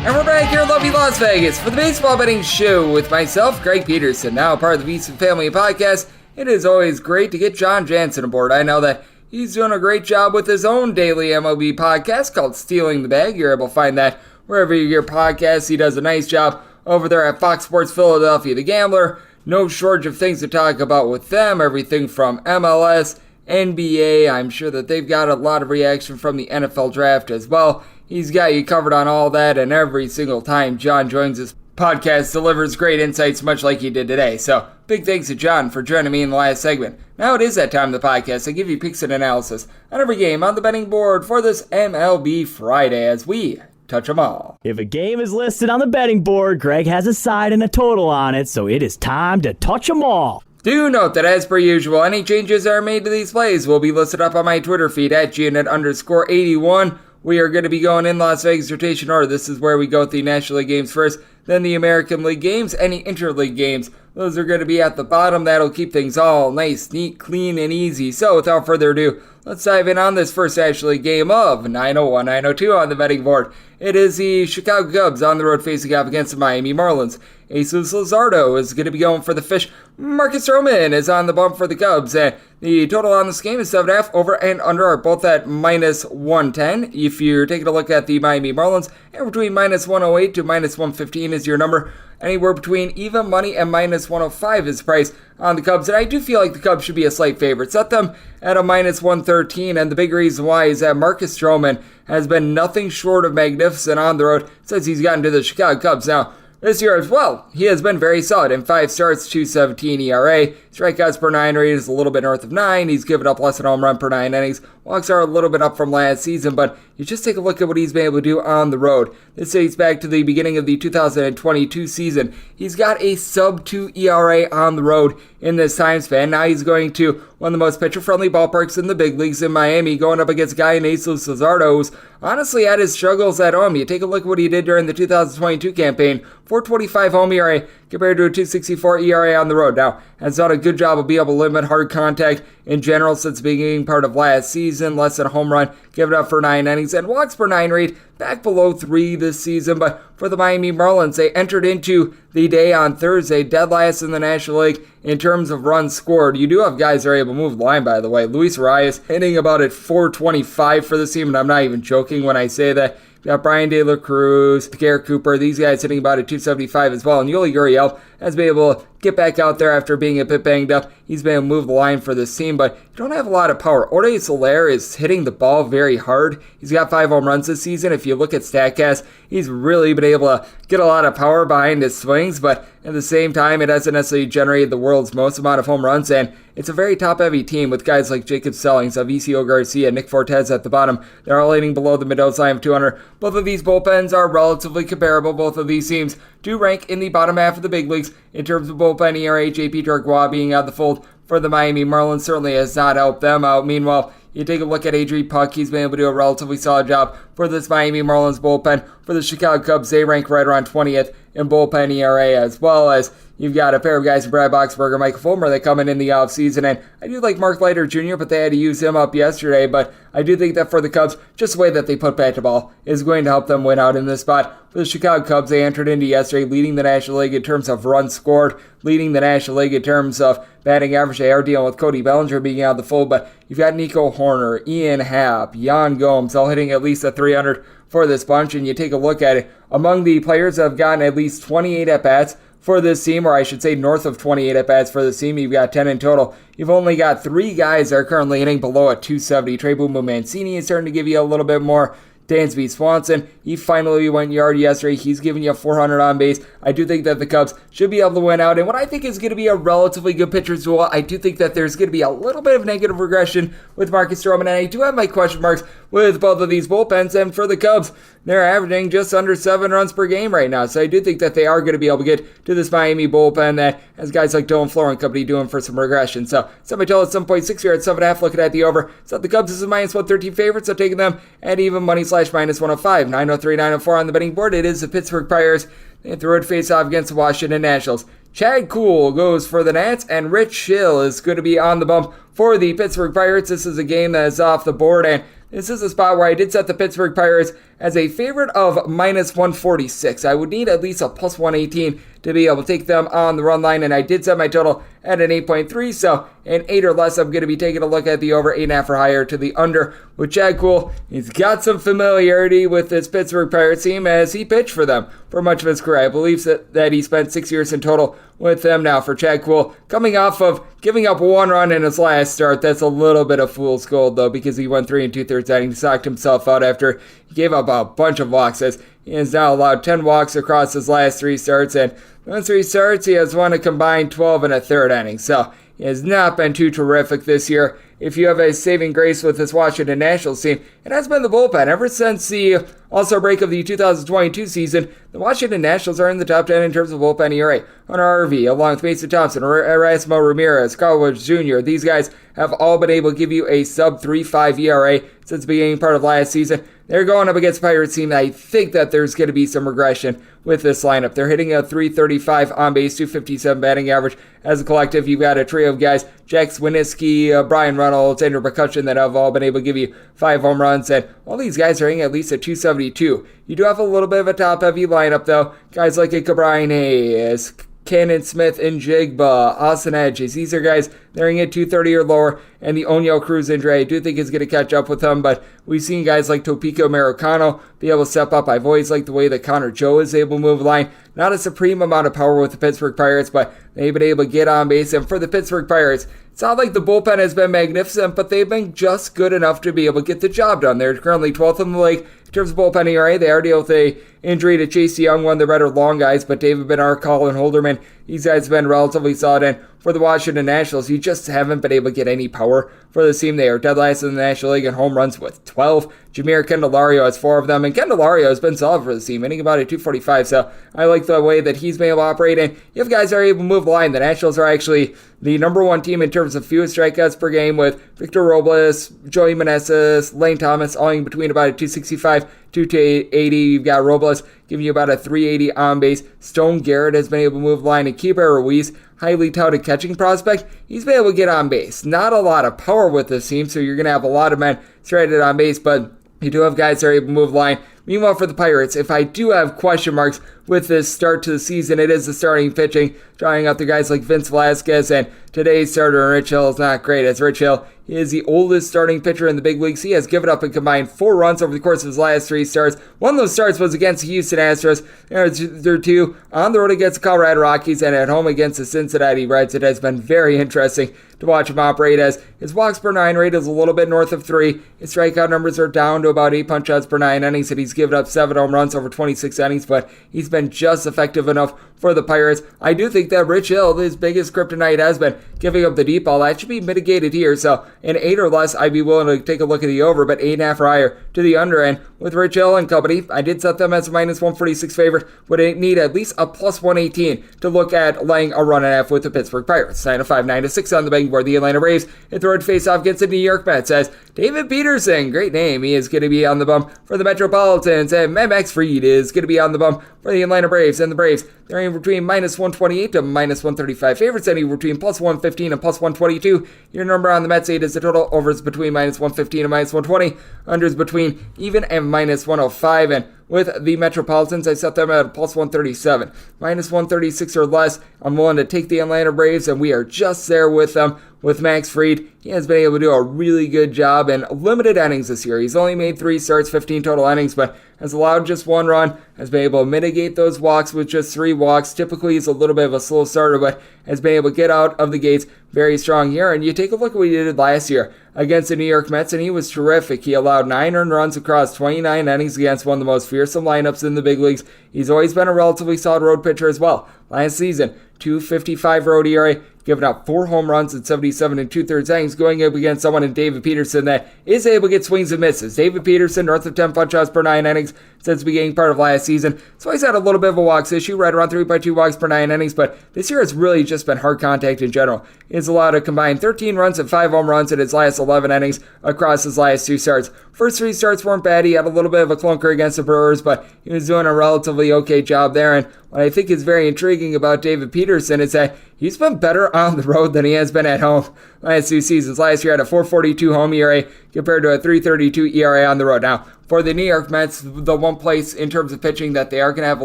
And we're back here in lovely Las Vegas for the Baseball Betting Show with myself, Greg Peterson, now part of the VSiN Family Podcast. It is always great to get Jon Jansen aboard. I know that he's doing a great job with his own daily MLB podcast called Stealing the Bag. You're able to find that wherever you hear podcasts. He does a nice job over there at Fox Sports Philadelphia, The Gambler. No shortage of things to talk about with them, everything from MLS, NBA. I'm sure that they've got a lot of reaction from the NFL draft as well. He's got you covered on all that, and every single time Jon joins his podcast, delivers great insights, much like he did today. So, big thanks to Jon for joining me in the last segment. Now it is that time of the podcast. I give you picks and analysis on every game on the betting board for this MLB Friday as we touch them all. If a game is listed on the betting board, Greg has a side and a total on it, so it is time to touch them all. Do note that as per usual, any changes that are made to these plays will be listed up on my Twitter feed at GNet_81. We are going to be going in Las Vegas rotation order. This is where we go with the National League games first, then the American League games, any interleague games. Those are going to be at the bottom. That'll keep things all nice, neat, clean, and easy. So without further ado, let's dive in on this first National League game of 901, 902 on the betting board. It is the Chicago Cubs on the road facing off against the Miami Marlins. Jesus Luzardo is going to be going for the fish. Marcus Stroman is on the bump for the Cubs. And the total on this game is 7.5. Over and under are both at minus 110. If you're taking a look at the Miami Marlins, and between minus 108 to minus 115 is your number. Anywhere between even money and minus 105 is the price on the Cubs. And I do feel like the Cubs should be a slight favorite. Set them at a minus 113. And the big reason why is that Marcus Stroman has been nothing short of magnificent on the road since he's gotten to the Chicago Cubs. Now, this year as well, he has been very solid. In 5 starts, 2.17 ERA. Strikeouts per 9 rate is a little bit north of 9. He's given up less than a home run per 9 innings. Walks are a little bit up from last season, but you just take a look at what he's been able to do on the road. This dates back to the beginning of the 2022 season. He's got a sub-2 ERA on the road in this time span. Now he's going to one of the most pitcher-friendly ballparks in the big leagues in Miami, going up against a guy in Jesus Luzardo, who's honestly had his struggles at home. You take a look at what he did during the 2022 campaign. 4.25 home ERA compared to a 2.64 ERA on the road. Now, has done a good job of being able to limit hard contact in general since being part of last season. Less than a home run given up for 9 innings, and walks per 9 rate back below 3 this season. But for the Miami Marlins, they entered into the day on Thursday dead last in the National League in terms of runs scored. You do have guys that are able to move the line, by the way. Luis Arias hitting about at 425 for this team, and I'm not even joking when I say that. You got Brian De La Cruz, Garrett Cooper, these guys hitting about at 275 as well. And Yuli Gurriel has been able to get back out there after being a bit banged up. He's been able to move the line for this team, but you don't have a lot of power. Jorge Soler is hitting the ball very hard. He's got 5 home runs this season. If you look at StatCast, he's really been able to get a lot of power behind his swings, but at the same time, it hasn't necessarily generated the world's most amount of home runs, and it's a very top-heavy team with guys like Jacob Stellings, Avicio Garcia, Nick Fortes at the bottom. They're all hitting below the mid-dose line of 200. Both of these bullpens are relatively comparable. Both of these teams do rank in the bottom half of the big leagues in terms of bullpen ERA. JP Turcois being out of the fold for the Miami Marlins certainly has not helped them out. Meanwhile, you take a look at Adrian Puck. He's been able to do a relatively solid job for this Miami Marlins bullpen. For the Chicago Cubs, they rank right around 20th in bullpen ERA, as well as you've got a pair of guys, Brad Boxberger, Michael Fulmer, that come in the offseason. And I do like Mark Leiter Jr., but they had to use him up yesterday. But I do think that for the Cubs, just the way that they put bat to ball is going to help them win out in this spot. For the Chicago Cubs, they entered into yesterday leading the National League in terms of runs scored, leading the National League in terms of batting average. They are dealing with Cody Bellinger being out of the fold, but you've got Nico Horner, Ian Happ, Yan Gomes, all hitting at least a 300 for this bunch. And you take a look at it, among the players that have gotten at least 28 at-bats for this team, or I should say north of 28 at-bats for this team, you've got 10 in total. You've only got 3 guys that are currently hitting below a 270. Trey Boom Boom Mancini is starting to give you a little bit more. Dansby Swanson, he finally went yard yesterday. He's giving you 400 on base. I do think that the Cubs should be able to win out. And what I think is going to be a relatively good pitcher's duel, I do think that there's going to be a little bit of negative regression with Marcus Stroman. And I do have my question marks with both of these bullpens. And for the Cubs, they're averaging just under 7 runs per game right now. So I do think that they are going to be able to get to this Miami bullpen that has guys like Dylan Fleur and company doing for some regression. So semi-total at 7.6 here at 7.5. Looking at the over. So the Cubs is a minus 113 favorite. So taking them at even money / minus 105. 903, 904 on the betting board. It is the Pittsburgh Pirates. They have the road face-off against the Washington Nationals. Chad Kuhl goes for the Nats, and Rich Hill is going to be on the bump for the Pittsburgh Pirates. This is a game that is off the board, and this is a spot where I did set the Pittsburgh Pirates as a favorite of minus 146. I would need at least a plus 118 to be able to take them on the run line, and I did set my total at an 8.3, so an 8 or less, I'm going to be taking a look at the over 8.5 or higher to the under with Chad Kuhl. He's got some familiarity with this Pittsburgh Pirates team as he pitched for them for much of his career. I believe that he spent 6 years in total with them now. For Chad Kuhl, coming off of giving up 1 run in his last start, that's a little bit of fool's gold, though, because he went 3 2/3 innings, socked himself out after he gave up a bunch of walks, as he has now allowed 10 walks across his last 3 starts, and those 3 starts, he has won a combined 12 1/3 innings, so he has not been too terrific this year. If you have a saving grace with this Washington Nationals team, it has been the bullpen. Ever since the All-Star break of the 2022 season, the Washington Nationals are in the top 10 in terms of bullpen ERA. Hunter Harvey, along with Mason Thompson, Erasmo Ramirez, Carl Woods Jr., these guys have all been able to give you a sub-3.5 ERA since the beginning part of last season. They're going up against a Pirates team. I think that there's going to be some regression with this lineup. They're hitting a 335 on base, 257 batting average. As a collective, you've got a trio of guys, Jack Swiniski, Brian Reynolds, Andrew McCutcheon, that have all been able to give you 5 home runs, and all these guys are hitting at least a 272. You do have a little bit of a top-heavy lineup, though. Guys like Brian Hayes, Cannon Smith, and Jigba, Austin Hedges. These are guys they're hitting at 230 or lower, and the Oneil Cruz injury I do think is going to catch up with them, but we've seen guys like Topeka Americano be able to step up. I've always liked the way that Connor Joe is able to move the line. Not a supreme amount of power with the Pittsburgh Pirates, but they've been able to get on base, and for the Pittsburgh Pirates, it's not like the bullpen has been magnificent, but they've been just good enough to be able to get the job done. They're currently 12th in the league in terms of bullpen ERA. They already dealt with a injury to Chase Young, one of the better long guys, but David Bednar, Colin Holderman, these guys have been relatively solid. And for the Washington Nationals, you just haven't been able to get any power for the team. They are dead last in the National League in home runs with 12. Jameer Candelario has 4 of them, and Candelario has been solid for the team, hitting about a 245, so I like the way that he's been able to operate, and you have guys that are able to move the line. The Nationals are actually the number 1 team in terms of fewest strikeouts per game, with Victor Robles, Joey Meneses, Lane Thomas, all in between about a 265, 280. You've got Robles giving you about a 380 on base. Stone Garrett has been able to move the line, and Keibert Ruiz, highly touted catching prospect, he's been able to get on base. Not a lot of power with this team, so you're going to have a lot of men stranded on base, but you do have guys that are able to move the line. Meanwhile, for the Pirates, if I do have question marks with this start to the season, it is the starting pitching, drawing out the guys like Vince Velasquez, and today's starter, Rich Hill, is not great, as Rich Hill is the oldest starting pitcher in the big leagues. He has given up a combined 4 runs over the course of his last 3 starts. One of those starts was against the Houston Astros. There are 2 on the road against the Colorado Rockies and at home against the Cincinnati Reds. It has been very interesting to watch him operate, as his walks per 9 rate is a little bit north of 3. His strikeout numbers are down to about 8 punch-outs per 9 innings, and he's given up 7 home runs over 26 innings, but he's been just effective enough for the Pirates. I do think that Rich Hill, his biggest kryptonite, has been giving up the deep ball. That should be mitigated here, so an 8 or less, I'd be willing to take a look at the over, but 8.5 or higher to the under. And with Rich Hill and company, I did set them as a minus 146 favorite, would need at least a plus 118 to look at laying a run and a half with the Pittsburgh Pirates. 9-5, 9-6 on the betting board. The Atlanta Braves hit the road face-off against the New York Mets, as David Peterson, great name, he is going to be on the bump for the Metropolitans, and Max Fried is going to be on the bump for the Atlanta Braves. And the Braves, they're in between minus 128 to minus 135 favorites, anywhere between plus 115 and plus 122. Your number on the Mets 8 is the total. Overs between minus 115 and minus 120. Unders between even and minus 105. And with the Metropolitans, I set them at plus 137. Minus 136 or less, I'm willing to take the Atlanta Braves, and we are just there with them. With Max Fried, he has been able to do a really good job in limited innings this year. He's only made 3 starts, 15 total innings, but has allowed just 1 run, has been able to mitigate those walks with just 3 walks. Typically, he's a little bit of a slow starter, but has been able to get out of the gates very strong here. And you take a look at what he did last year against the New York Mets, and he was terrific. He allowed 9 earned runs across 29 innings against one of the most fearsome lineups in the big leagues. He's always been a relatively solid road pitcher as well. Last season, 2.55 road ERA, giving up 4 home runs in 77 2/3 innings, going up against someone in David Peterson that is able to get swings and misses. David Peterson, north of 10 punch-outs per 9 innings since the beginning part of last season. So he's had a little bit of a walks issue, right around 3.2 walks per 9 innings, but this year it's really just been hard contact in general. He's allowed a combined 13 runs and 5 home runs in his last 11 innings across his last 2 starts. First 3 starts weren't bad. He had a little bit of a clunker against the Brewers, but he was doing a relatively okay job there. And what I think is very intriguing about David Peterson Peterson is that he's been better on the road than he has been at home last 2 seasons. Last year had a 4.42 home ERA compared to a 3.32 ERA on the road. Now, for the New York Mets, the one place in terms of pitching that they are going to have a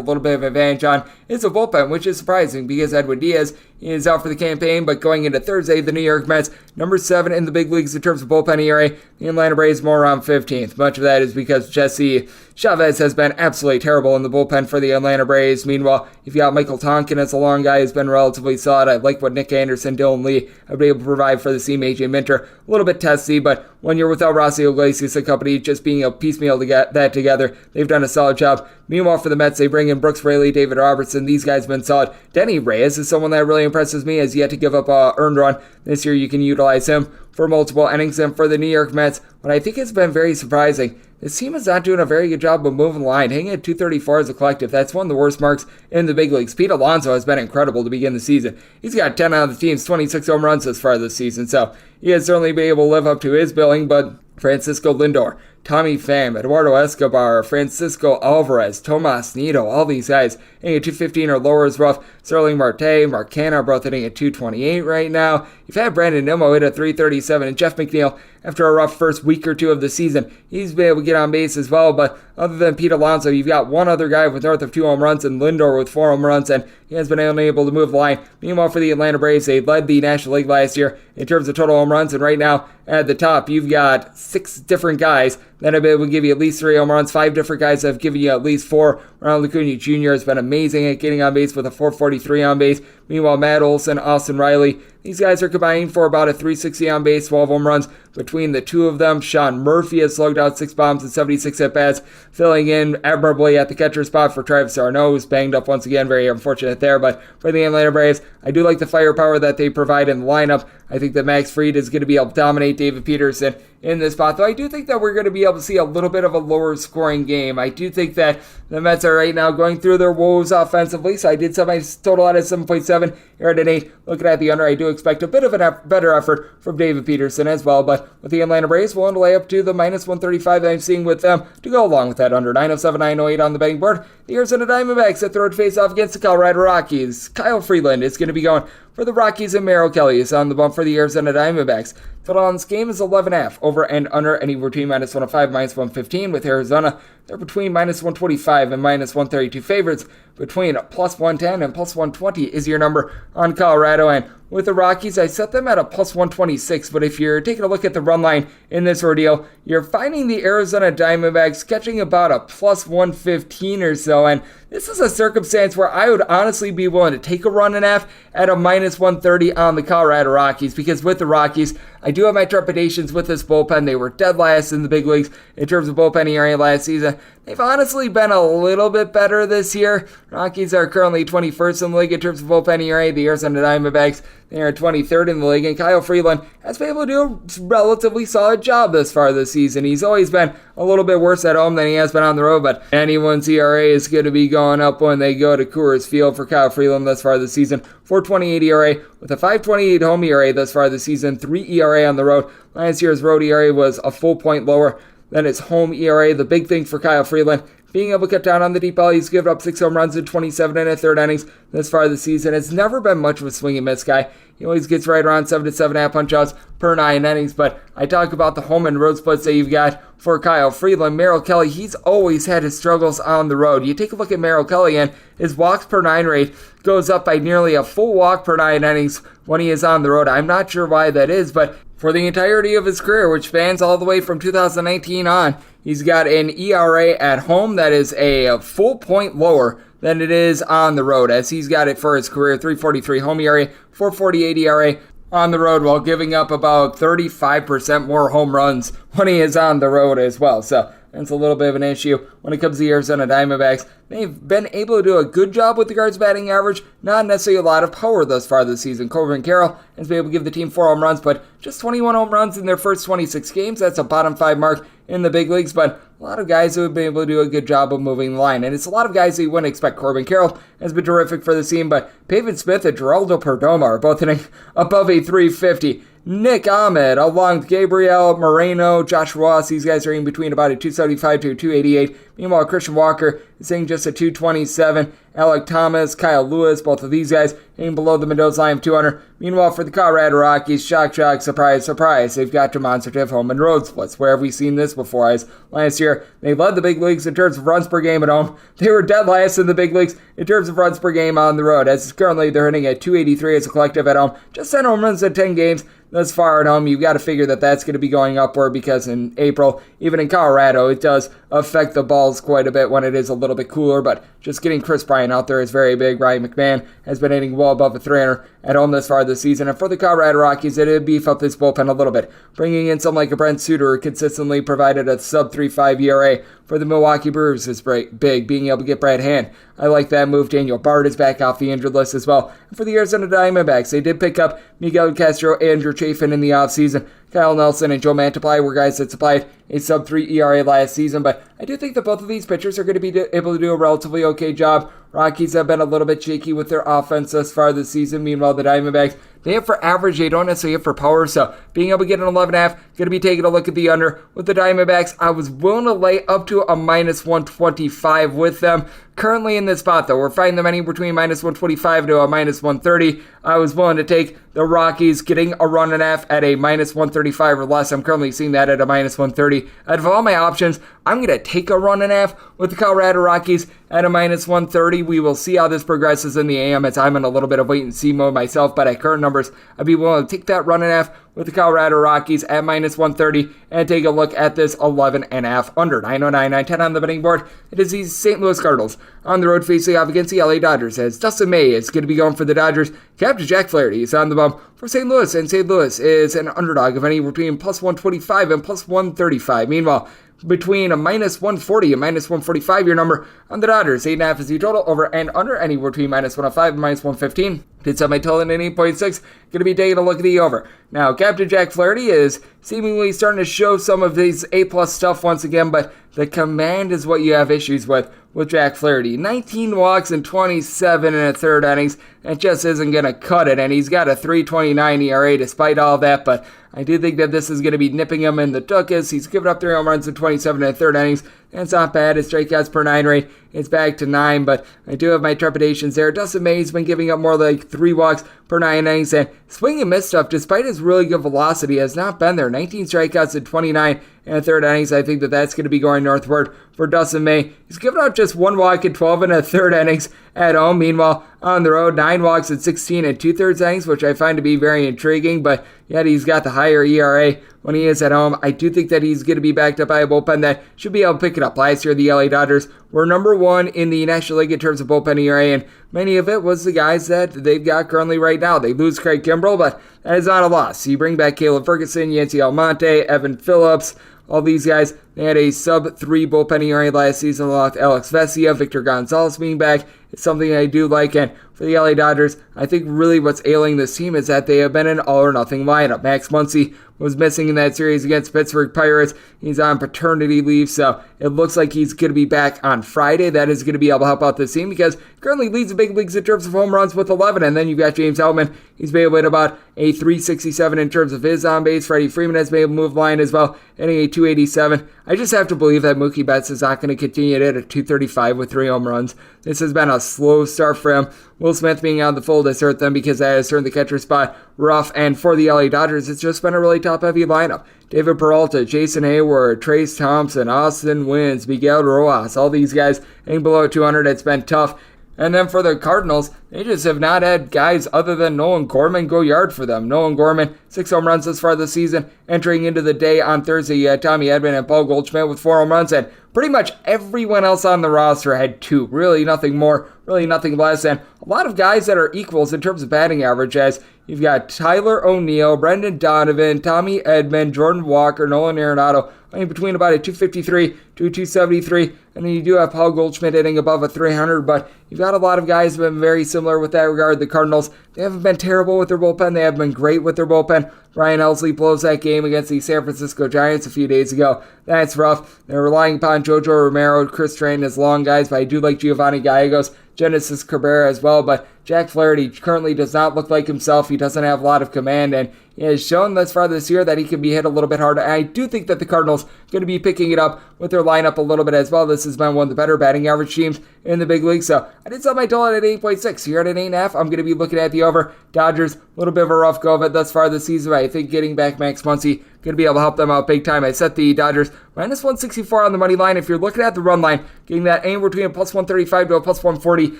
little bit of advantage on is the bullpen, which is surprising because Edwin Diaz is out for the campaign, but going into Thursday, the New York Mets, number 7 in the big leagues in terms of bullpen ERA, the Atlanta Braves more around 15th. Much of that is because Jesse Chavez has been absolutely terrible in the bullpen for the Atlanta Braves. Meanwhile, if you got Michael Tonkin as a long guy who's been relatively solid, I like what Nick Anderson, Dylan Lee have been able to provide for the team. AJ Minter, a little bit testy, but when you're without Rossi Iglesias and company, just being able to piecemeal to get that together, they've done a solid job. Meanwhile, for the Mets, they bring in Brooks Raley, David Robertson. These guys have been solid. Denny Reyes is someone that really impresses me, has yet to give up a earned run. This year, you can utilize him for multiple innings. And for the New York Mets, what I think has been very surprising, this team is not doing a very good job of moving the line, hanging at 234 as a collective. That's one of the worst marks in the big leagues. Pete Alonso has been incredible to begin the season. He's got 10 out of the team's 26 home runs thus far this season, so he has certainly been able to live up to his billing, but Francisco Lindor, Tommy Pham, Eduardo Escobar, Francisco Alvarez, Tomas Nido, all these guys hitting at 215 or lower is rough. Sterling Marte, Mark Canha both hitting at 228 right now. You've had Brandon Nimmo hit at 337, and Jeff McNeil, after a rough first week or two of the season, he's been able to get on base as well, but other than Pete Alonso, you've got one other guy with north of 2 home runs, and Lindor with 4 home runs, and he has been unable to move the line. Meanwhile, for the Atlanta Braves, they led the National League last year in terms of total home runs, and right now, at the top, you've got 6 different guys that have been able to give you at least 3 home runs, 5 different guys that have given you at least 4. Ronald Acuna Jr. has been amazing at getting on base with a 443 on base. Meanwhile, Matt Olson, Austin Riley, these guys are combining for about a 360 on base, 12 home runs between the two of them. Sean Murphy has slugged out 6 bombs and 76 at-bats, filling in admirably at the catcher spot for Travis Arnaud, who's banged up once again. Very unfortunate there, but for the Atlanta Braves, I do like the firepower that they provide in the lineup. I think that Max Fried is going to be able to dominate David Peterson in this spot, though I do think that we're going to be able to see a little bit of a lower scoring game. I do think that the Mets are right now going through their woes offensively, so I did set my total out at 7.7. You're at an 8. Looking at the under, I do expect a bit of a better effort from David Peterson as well, but with the Atlanta Braves, willing to lay up to the minus 135 that I'm seeing with them to go along with that under. 907, 908 on the betting board. The Arizona Diamondbacks that throw face off against the Colorado Rockies. Kyle Freeland is going to be going for the Rockies, and Merrill Kelly is on the bump for the Arizona Diamondbacks. Total on this game is 11.5. Over and under anywhere between minus 105, minus 115. With Arizona, they're between minus 125 and minus 132 favorites. Between plus 110 and plus 120 is your number on Colorado. And with the Rockies, I set them at a plus 126, but if you're taking a look at the run line in this ordeal, you're finding the Arizona Diamondbacks catching about a plus 115 or so, and this is a circumstance where I would honestly be willing to take a run and a half at a minus 130 on the Colorado Rockies, because with the Rockies, I do have my trepidations with this bullpen. They were dead last in the big leagues in terms of bullpen ERA last season. They've honestly been a little bit better this year. Rockies are currently 21st in the league in terms of bullpen ERA. The Arizona Diamondbacks, they are 23rd in the league, and Kyle Freeland has been able to do a relatively solid job thus far this season. He's always been a little bit worse at home than he has been on the road, but anyone's ERA is going to be going up when they go to Coors Field for Kyle Freeland thus far this season. 4.28 ERA with a 5.28 home ERA thus far this season, 3 ERA on the road. Last year's road ERA was a full point lower than his home ERA. The big thing for Kyle Freeland, being able to cut down on the deep ball. He's given up 6 home runs in 27 and a third innings this far this season. It's never been much of a swing and miss guy. He always gets right around 7 to 7.5 punch outs per 9 innings, but I talk about the home and road splits that you've got for Kyle Freeland. Merrill Kelly, he's always had his struggles on the road. You take a look at Merrill Kelly, and his walks per 9 rate goes up by nearly a full walk per 9 innings when he is on the road. I'm not sure why that is, but for the entirety of his career, which spans all the way from 2019 on, he's got an ERA at home that is a full point lower than it is on the road, as he's got it for his career. 3.43 home ERA, 4.48 ERA on the road, while giving up about 35% more home runs when he is on the road as well. So that's a little bit of an issue when it comes to the Arizona Diamondbacks. They've been able to do a good job with regards to batting average, not necessarily a lot of power thus far this season. Corbin Carroll has been able to give the team 4 home runs, but just 21 home runs in their first 26 games. That's a bottom 5 mark in the big leagues, but a lot of guys who have been able to do a good job of moving the line. And it's a lot of guys that you wouldn't expect. Corbin Carroll has been terrific for the team, but Pavin Smith and Geraldo Perdomo are both hitting above a 350. Nick Ahmed, along with Gabriel Moreno, Josh Ross, these guys are in between about a 275 to a 288. Meanwhile, Christian Walker is hitting just a 227. Alec Thomas, Kyle Lewis, both of these guys hitting below the Mendoza line of 200. Meanwhile, for the Colorado Rockies, shock, surprise, surprise, they've got demonstrative home and road splits. Where have we seen this before? As last year, they led the big leagues in terms of runs per game at home. They were dead last in the big leagues in terms of runs per game on the road. As currently, they're hitting at 283 as a collective at home. Just 10 home runs in 10 games. Thus far at home, you've got to figure that that's going to be going upward because in April, even in Colorado, it does affect the balls quite a bit when it is a little bit cooler, but just getting Chris Bryant out there is very big. Ryan McMahon has been hitting well above a 300 at home this far this season, and for the Colorado Rockies, they did beef up this bullpen a little bit, bringing in someone like a Brent Suter who consistently provided a sub-3.5 ERA. For the Milwaukee Brewers is big, being able to get Brad Hand. I like that move. Daniel Bard is back off the injured list as well. And for the Arizona Diamondbacks, they did pick up Miguel Castro, Andrew Chafin in the offseason. Kyle Nelson and Joe Mantiply were guys that supplied a sub-3 ERA last season, but I do think that both of these pitchers are going to be able to do a relatively okay job. Rockies have been a little bit shaky with their offense thus far this season. Meanwhile, the Diamondbacks, they hit for average, they don't necessarily hit for power, so being able to get an 11.5, going to be taking a look at the under. With the Diamondbacks, I was willing to lay up to a minus 125 with them. Currently in this spot, though, we're finding them anywhere between minus 125 to a minus 130. I was willing to take the Rockies getting a run and a half at a minus 135 or less. I'm currently seeing that at a minus 130. Out of all my options, I'm going to take a run and a half with the Colorado Rockies at a minus 130. We will see how this progresses in the AM as I'm in a little bit of wait and see mode myself, but at current numbers, I'd be willing to take that run and a half with the Colorado Rockies at minus 130 and take a look at this 11.5 under. 909-910 on the betting board. It is the St. Louis Cardinals on the road facing off against the LA Dodgers as Dustin May is going to be going for the Dodgers. Captain Jack Flaherty is on the bump for St. Louis, and St. Louis is an underdog of anywhere between plus 125 and plus 135. Meanwhile, between a minus 140 and minus 145 your number on the Dodgers. 8.5 is the total, over and under anywhere between minus 105 and minus 115. Did set my total in 8.6. Going to be taking a look at the over. Now, Captain Jack Flaherty is seemingly starting to show some of these A-plus stuff once again, but the command is what you have issues with Jack Flaherty. 19 walks and 27 in a third innings. That just isn't going to cut it, and he's got a 3.29 ERA despite all that, but I do think that this is going to be nipping him in the tuchus. He's given up 3 home runs in 27 in the third innings. That's not bad. His strikeouts per 9 rate is back to 9, but I do have my trepidations there. Dustin May's been giving up more like 3 walks per 9 innings, and swing and miss stuff, despite his really good velocity, has not been there. 19 strikeouts in 29 in the third innings. I think that that's going to be going northward for Dustin May. He's given up just 1 walk in 12 in the third innings at home. Meanwhile, on the road, 9 walks in 16 and 2/3 innings, which I find to be very intriguing, but yet he's got the higher ERA when he is at home. I do think that he's going to be backed up by a bullpen that should be able to pick it up. Last year, the LA Dodgers were number 1 in the National League in terms of bullpen ERA, and many of it was the guys that they've got currently right now. They lose Craig Kimbrell, but that is not a loss. You bring back Caleb Ferguson, Yancy Almonte, Evan Phillips, all these guys. They had a sub-3 bullpen ERA last season along with Alex Vesia. Victor Gonzalez being back is something I do like. And for the LA Dodgers, I think really what's ailing this team is that they have been an all-or-nothing lineup. Max Muncy was missing in that series against Pittsburgh Pirates. He's on paternity leave, so it looks like he's going to be back on Friday. That is going to be able to help out this team because currently leads the big leagues in terms of home runs with 11. And then you've got James Outman. He's been able to hit about a 367 in terms of his on base. Freddie Freeman has been able to move line as well, hitting a 287. I just have to believe that Mookie Betts is not going to continue to hit a 235 with 3 home runs. This has been a slow start for him. Will Smith being out of the fold has hurt them because that has turned the catcher spot rough. And for the LA Dodgers, it's just been a really top-heavy lineup. David Peralta, Jason Hayward, Trace Thompson, Austin Wynns, Miguel Rojas, all these guys hitting below 200. It's been tough. And then for the Cardinals, they just have not had guys other than Nolan Gorman go yard for them. Nolan Gorman, 6 home runs thus far this season. Entering into the day on Thursday, you had Tommy Edman and Paul Goldschmidt with 4 home runs, and pretty much everyone else on the roster had 2. Really nothing more, really nothing less, and a lot of guys that are equals in terms of batting average, as you've got Tyler O'Neill, Brendan Donovan, Tommy Edman, Jordan Walker, Nolan Arenado, between about a 253 to a 273, and then you do have Paul Goldschmidt hitting above a 300, but you've got a lot of guys who have been very similar with that regard. The Cardinals, they haven't been terrible with their bullpen. They have been great with their bullpen. Ryan Helsley blows that game against the San Francisco Giants a few days ago. That's rough. They're relying upon JoJo Romero, Chris Train as long guys, but I do like Giovanni Gallegos Genesis Cabrera as well, but Jack Flaherty currently does not look like himself. He doesn't have a lot of command, and he has shown thus far this year that he can be hit a little bit harder. I do think that the Cardinals are going to be picking it up with their lineup a little bit as well. This has been one of the better batting average teams in the big league, so I did sell my total at 8.6. Here at an 8.5, I'm going to be looking at the over. Dodgers, a little bit of a rough go of it thus far this season, but I think getting back Max Muncy going to be able to help them out big time. I set the Dodgers minus 164 on the money line. If you're looking at the run line, getting that anywhere between a plus 135 to a plus 140,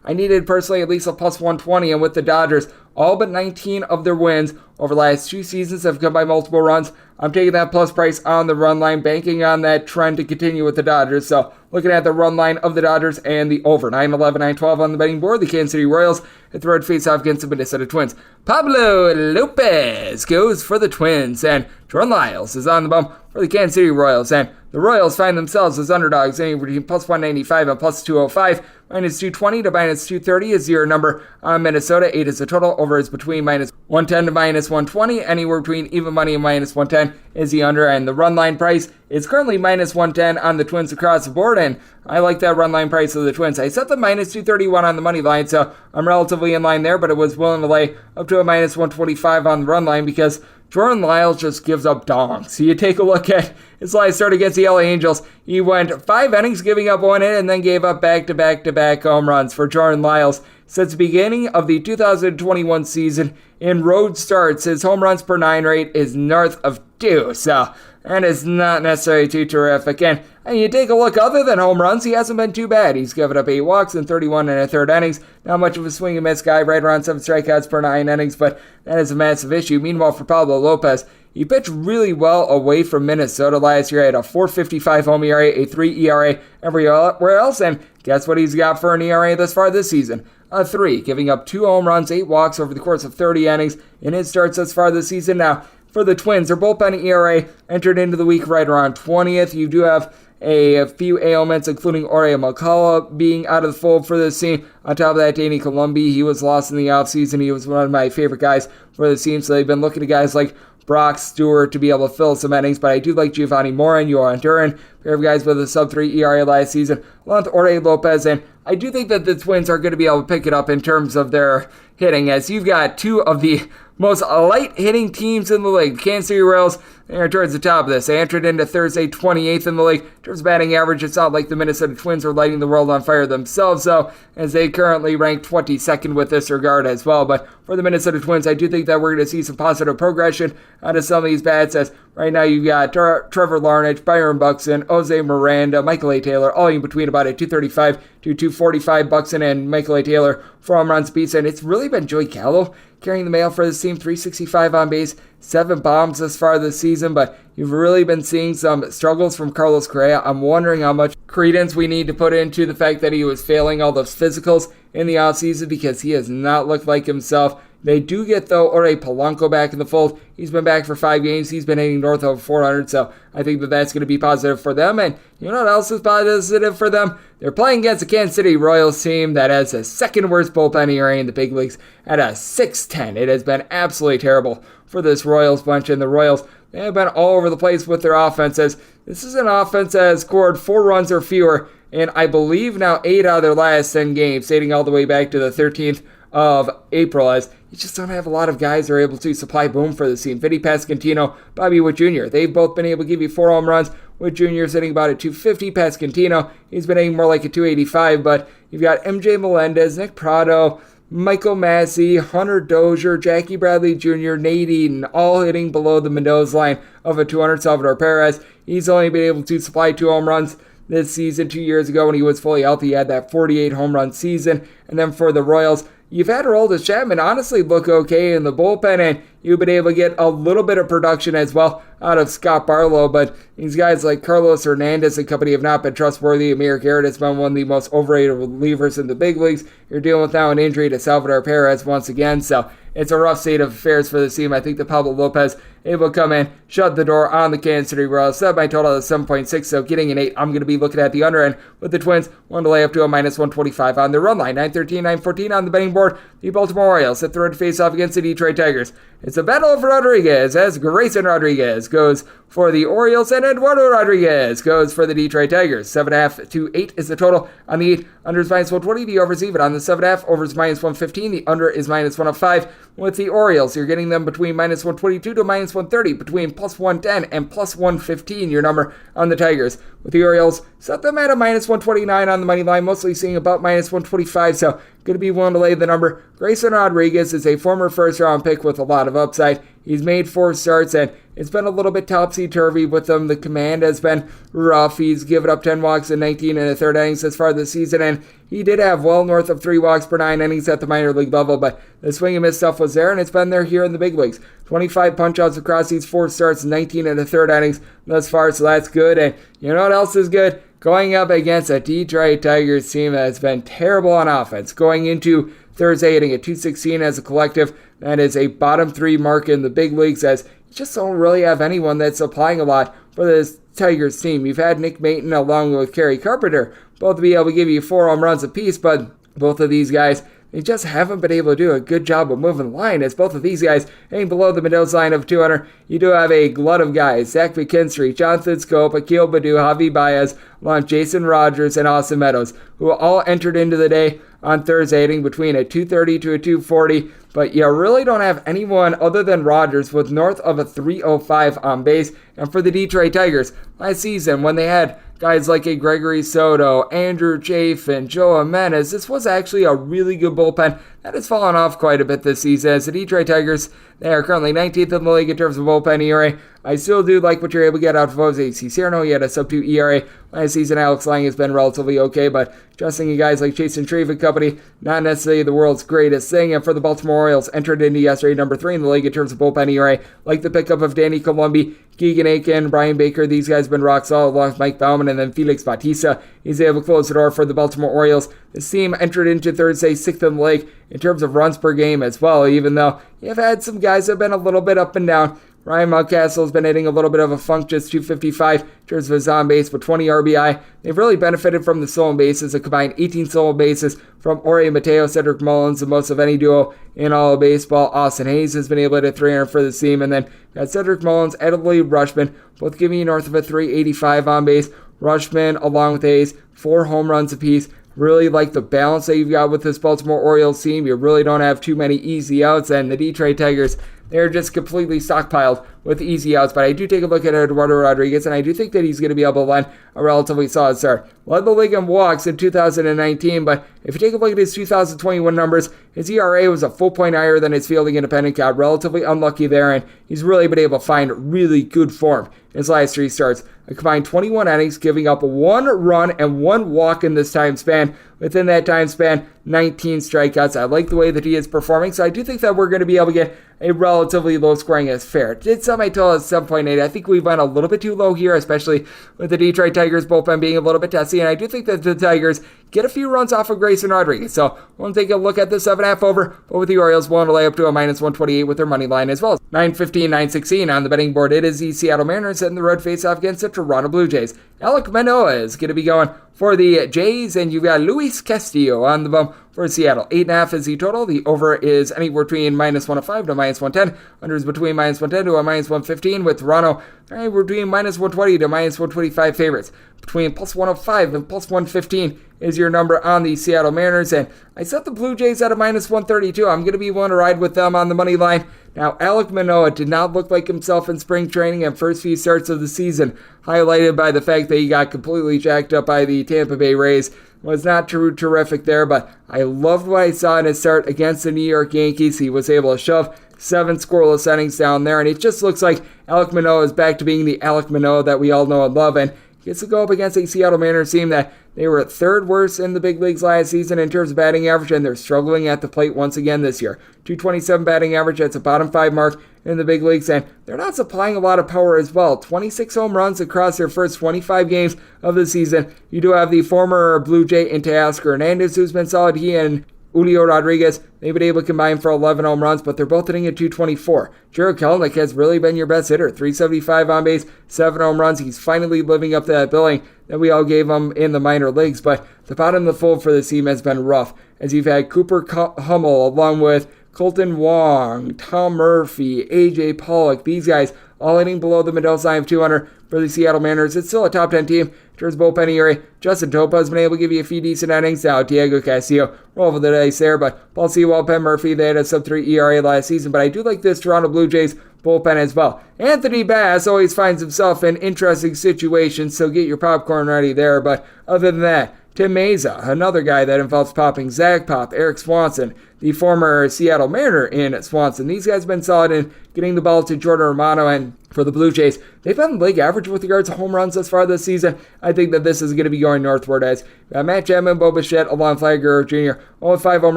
I needed personally at least a plus 120, and with the Dodgers, all but 19 of their wins over the last 2 seasons have come by multiple runs. I'm taking that plus price on the run line, banking on that trend to continue with the Dodgers. So looking at the run line of the Dodgers and the over 9-11, 9-12 on the betting board, the Kansas City Royals hit the road face-off against the Minnesota Twins. Pablo Lopez goes for the Twins, and Jordan Lyles is on the bump for the Kansas City Royals. And the Royals find themselves as underdogs anywhere between plus 195 and plus 205. Minus 220 to minus 230 is your number on Minnesota. 8 is the total. Over is between minus 110 to minus 120. Anywhere between even money and minus 110 is the under. And the run line price is currently minus 110 on the Twins across the board. And I like that run line price of the Twins. I set the minus 231 on the money line, so I'm relatively in line there, but it was willing to lay up to a minus 125 on the run line because Jordan Lyles just gives up dongs. So you take a look at his last start against the LA Angels. He went 5 innings, giving up 1 hit, and then gave up back-to-back home runs for Jordan Lyles. Since the beginning of the 2021 season, in road starts, his home runs per 9 rate is north of 2. So that is not necessarily too terrific. And you take a look, other than home runs, he hasn't been too bad. He's given up 8 walks in 31 and a third innings. Not much of a swing and miss guy, right around 7 strikeouts per 9 innings, but that is a massive issue. Meanwhile, for Pablo Lopez, he pitched really well away from Minnesota last year. He had a 4.55 home ERA, a 3 ERA everywhere else, and guess what he's got for an ERA thus far this season? A 3, giving up 2 home runs, 8 walks over the course of 30 innings in his starts thus far this season. Now, for the Twins, their bullpen ERA entered into the week right around 20th. You do have a few ailments, including Oriel McCullough being out of the fold for this team. On top of that, Danny Columbi, he was lost in the offseason. He was one of my favorite guys for the team, so they've been looking to guys like Brock Stewart to be able to fill some innings, but I do like Giovanni Morin, Yoran Duran, pair of guys with a sub-3 ERA last season, along with Jorge Lopez, and I do think that the Twins are going to be able to pick it up in terms of their hitting, as you've got 2 of the most light-hitting teams in the league. The Kansas City Royals, they're towards the top of this. They entered into Thursday 28th in the league. In terms of batting average, it's not like the Minnesota Twins are lighting the world on fire themselves, though, as they currently rank 22nd with this regard as well. But for the Minnesota Twins, I do think that we're going to see some positive progression out of some of these bats, as right now you've got Trevor Larnach, Byron Buxton, Jose Miranda, Michael A. Taylor, all in between about a 235 to 245. Buxton and Michael A. Taylor for home runs apiece, and it's really been Joey Gallo carrying the mail for this team. 365 on base, 7 bombs thus far this season, but you've really been seeing some struggles from Carlos Correa. I'm wondering how much credence we need to put into the fact that he was failing all those physicals in the offseason, because he has not looked like himself. They do get, though, Jorge Polanco back in the fold. He's been back for 5 games. He's been hitting north of 400, so I think that that's going to be positive for them. And you know what else is positive for them? They're playing against a Kansas City Royals team that has the second worst bullpen ERA in the big leagues at a 6.10. It has been absolutely terrible for this Royals bunch, and the Royals, they have been all over the place with their offenses. This is an offense that has scored 4 runs or fewer in, I believe, now 8 out of their last 10 games, dating all the way back to the 13th of April, as you just don't have a lot of guys that are able to supply boom for the team. Vinny Pasquantino, Bobby Witt Jr., they've both been able to give you 4 home runs. Witt Jr. is hitting about a 250. Pasquantino, he's been hitting more like a 285, but you've got MJ Melendez, Nick Prado, Michael Massey, Hunter Dozier, Jackie Bradley Jr., Nate Eaton, all hitting below the Mendoza line of a 200. Salvador Perez, he's only been able to supply 2 home runs this season. 2 years ago when he was fully healthy, he had that 48 home run season. And then for the Royals, you've had Aroldis Chapman honestly look okay in the bullpen, and you've been able to get a little bit of production as well out of Scott Barlow, but these guys like Carlos Hernandez and company have not been trustworthy. Amir Garrett has been one of the most overrated relievers in the big leagues. You're dealing with now an injury to Salvador Perez once again, so it's a rough state of affairs for the team. I think that Pablo Lopez able to come in, shut the door on the Kansas City Royals. Set my total at 7.6, so getting an 8. I'm going to be looking at the under end with the Twins. One to lay up to a minus 125 on their run line. 9-13, 9-14 on the betting board. The Baltimore Orioles set the road to face off against the Detroit Tigers. It's a battle of Rodriguez as Grayson Rodriguez goes for the Orioles and Eduardo Rodriguez goes for the Detroit Tigers. 7.5 to 8 is the total on the 8. Under is minus 120. The over is even on the 7.5. Over is minus 115. The under is minus 105. With the Orioles, you're getting them between minus 122 to minus 130, between plus 110 and plus 115, your number on the Tigers. With the Orioles, set them at a minus 129 on the money line, mostly seeing about minus 125, so going to be willing to lay the number. Grayson Rodriguez is a former first-round pick with a lot of upside. He's made 4 starts, and it's been a little bit topsy-turvy with him. The command has been rough. He's given up 10 walks in 19 and a third innings as far this season, and he did have well north of 3 walks per 9 innings at the minor league level, but the swing and miss stuff was there, and it's been there here in the big leagues. 25 punch-outs across these 4 starts, 19 and a third innings thus far, so that's good. And you know what else is good? Going up against a Detroit Tigers team that has been terrible on offense. Going into Thursday, hitting at .216 as a collective. That is a bottom 3 mark in the big leagues, as you just don't really have anyone that's applying a lot for this Tigers team. You've had Nick Maton along with Kerry Carpenter, both to be able to give you 4 home runs apiece, but both of these guys, they just haven't been able to do a good job of moving the line, as both of these guys hang below the Mendoza line of 200. You do have a glut of guys: Zach McKinstry, Jonathan Scope, Akil Baddoo, Javi Baez, along with Jason Rogers and Austin Meadows, who all entered into the day on Thursday, hitting between a .230 to a .240. But you really don't have anyone other than Rogers with north of a .305 on base. And for the Detroit Tigers, last season when they had guys like a Gregory Soto, Andrew Chafin, Joe Jimenez, this was actually a really good bullpen that has fallen off quite a bit this season. As the Detroit Tigers, they are currently 19th in the league in terms of bullpen ERA. I still do like what you're able to get out of Jose Cicierno. He had a sub-2 ERA. Last season, Alex Lang has been relatively okay, but trusting you guys like Chase and Treve and company, not necessarily the world's greatest thing. And for the Baltimore Orioles, entered into yesterday number 3 in the league in terms of bullpen ERA. Like the pickup of Danny Columbi, Keegan Aiken, Brian Baker. These guys have been rock solid, along with Mike Baumann, and then Felix Bautista. He's able to close the door for the Baltimore Orioles. This team entered into Thursday 6th in the league in terms of runs per game as well, even though you've had some guys that have been a little bit up and down. Ryan Mountcastle has been hitting a little bit of a funk, just .255 in terms of his on base, but 20 RBI. They've really benefited from the stolen bases, a combined 18 stolen bases from Ori Mateo, Cedric Mullins, the most of any duo in all of baseball. Austin Hayes has been able to hit 300 for the team, and then got Cedric Mullins, Adley Rutschman, both giving you north of a .385 on base. Rutschman, along with Hayes, 4 home runs apiece. Really like the balance that you've got with this Baltimore Orioles team. You really don't have too many easy outs, and the Detroit Tigers, they're just completely stockpiled with easy outs. But I do take a look at Eduardo Rodriguez, and I do think that he's going to be able to lend a relatively solid start. Led the league in walks in 2019, but if you take a look at his 2021 numbers, his ERA was a full point higher than his fielding independent count. Relatively unlucky there, and he's really been able to find really good form in his last 3 starts. A combined 21 innings, giving up 1 run and 1 walk in this time span. Within that time span, 19 strikeouts. I like the way that he is performing, so I do think that we're going to be able to get a relatively low scoring as fair. Did set my total at 7.8. I think we went a little bit too low here, especially with the Detroit Tigers bullpen being a little bit testy, and I do think that the Tigers get a few runs off of Grayson Rodriguez. So we'll take a look at the 7.5 over, but with the Orioles willing to lay up to a minus 128 with their money line as well. 9-15, 9-16 on the betting board. It is the Seattle Mariners setting the road face off against the Toronto Blue Jays. Alek Manoah is going to be going for the Jays, and you've got Luis Castillo on the bump for Seattle. 8.5 is the total. The over is anywhere between minus 105 to minus 110. Under is between minus 110 to a minus 115, with Toronto anywhere between minus 120 to minus 125 favorites. Between plus 105 and plus 115 is your number on the Seattle Mariners, and I set the Blue Jays at a minus 132. I'm going to be willing to ride with them on the money line. Now, Alek Manoah did not look like himself in spring training and first few starts of the season, highlighted by the fact that he got completely jacked up by the Tampa Bay Rays. Was not terrific there, but I loved what I saw in his start against the New York Yankees. He was able to shove 7 scoreless innings down there, and it just looks like Alek Manoah is back to being the Alek Manoah that we all know and love, and gets to go up against a Seattle Mariners team that they were 3rd worst in the big leagues last season in terms of batting average, and they're struggling at the plate once again this year. .227 batting average, that's a bottom 5 mark in the big leagues, and they're not supplying a lot of power as well. 26 home runs across their first 25 games of the season. You do have the former Blue Jay in Teoscar Hernandez, who's been solid. He and Julio Rodriguez, they've been able to combine for 11 home runs, but they're both hitting at 224. Jared Kelenic has really been your best hitter. 375 on base, 7 home runs. He's finally living up to that billing that we all gave him in the minor leagues, but the bottom of the fold for this team has been rough, as you've had Cooper Hummel along with Colton Wong, Tom Murphy, AJ Pollock, these guys all hitting below the Mendoza line of 200 for the Seattle Mariners. It's still a top 10 team. In terms of bullpen ERA, Justin Topa has been able to give you a few decent innings. Now, Diego Castillo, roll over the dice there, but Paul Sewell, Penn Murphy, they had a sub-3 ERA last season, but I do like this Toronto Blue Jays bullpen as well. Anthony Bass always finds himself in interesting situations, so get your popcorn ready there, but other than that, Tim Meza, another guy that involves popping. Zach Pop, Eric Swanson, the former Seattle Mariner in Swanson. These guys have been solid in getting the ball to Jordan Romano, and for the Blue Jays, they've been league average with regards to home runs thus far this season. I think that this is going to be going northward as Matt Chapman, Bo Bichette, along Vlad Guerrero Jr., all with 5 home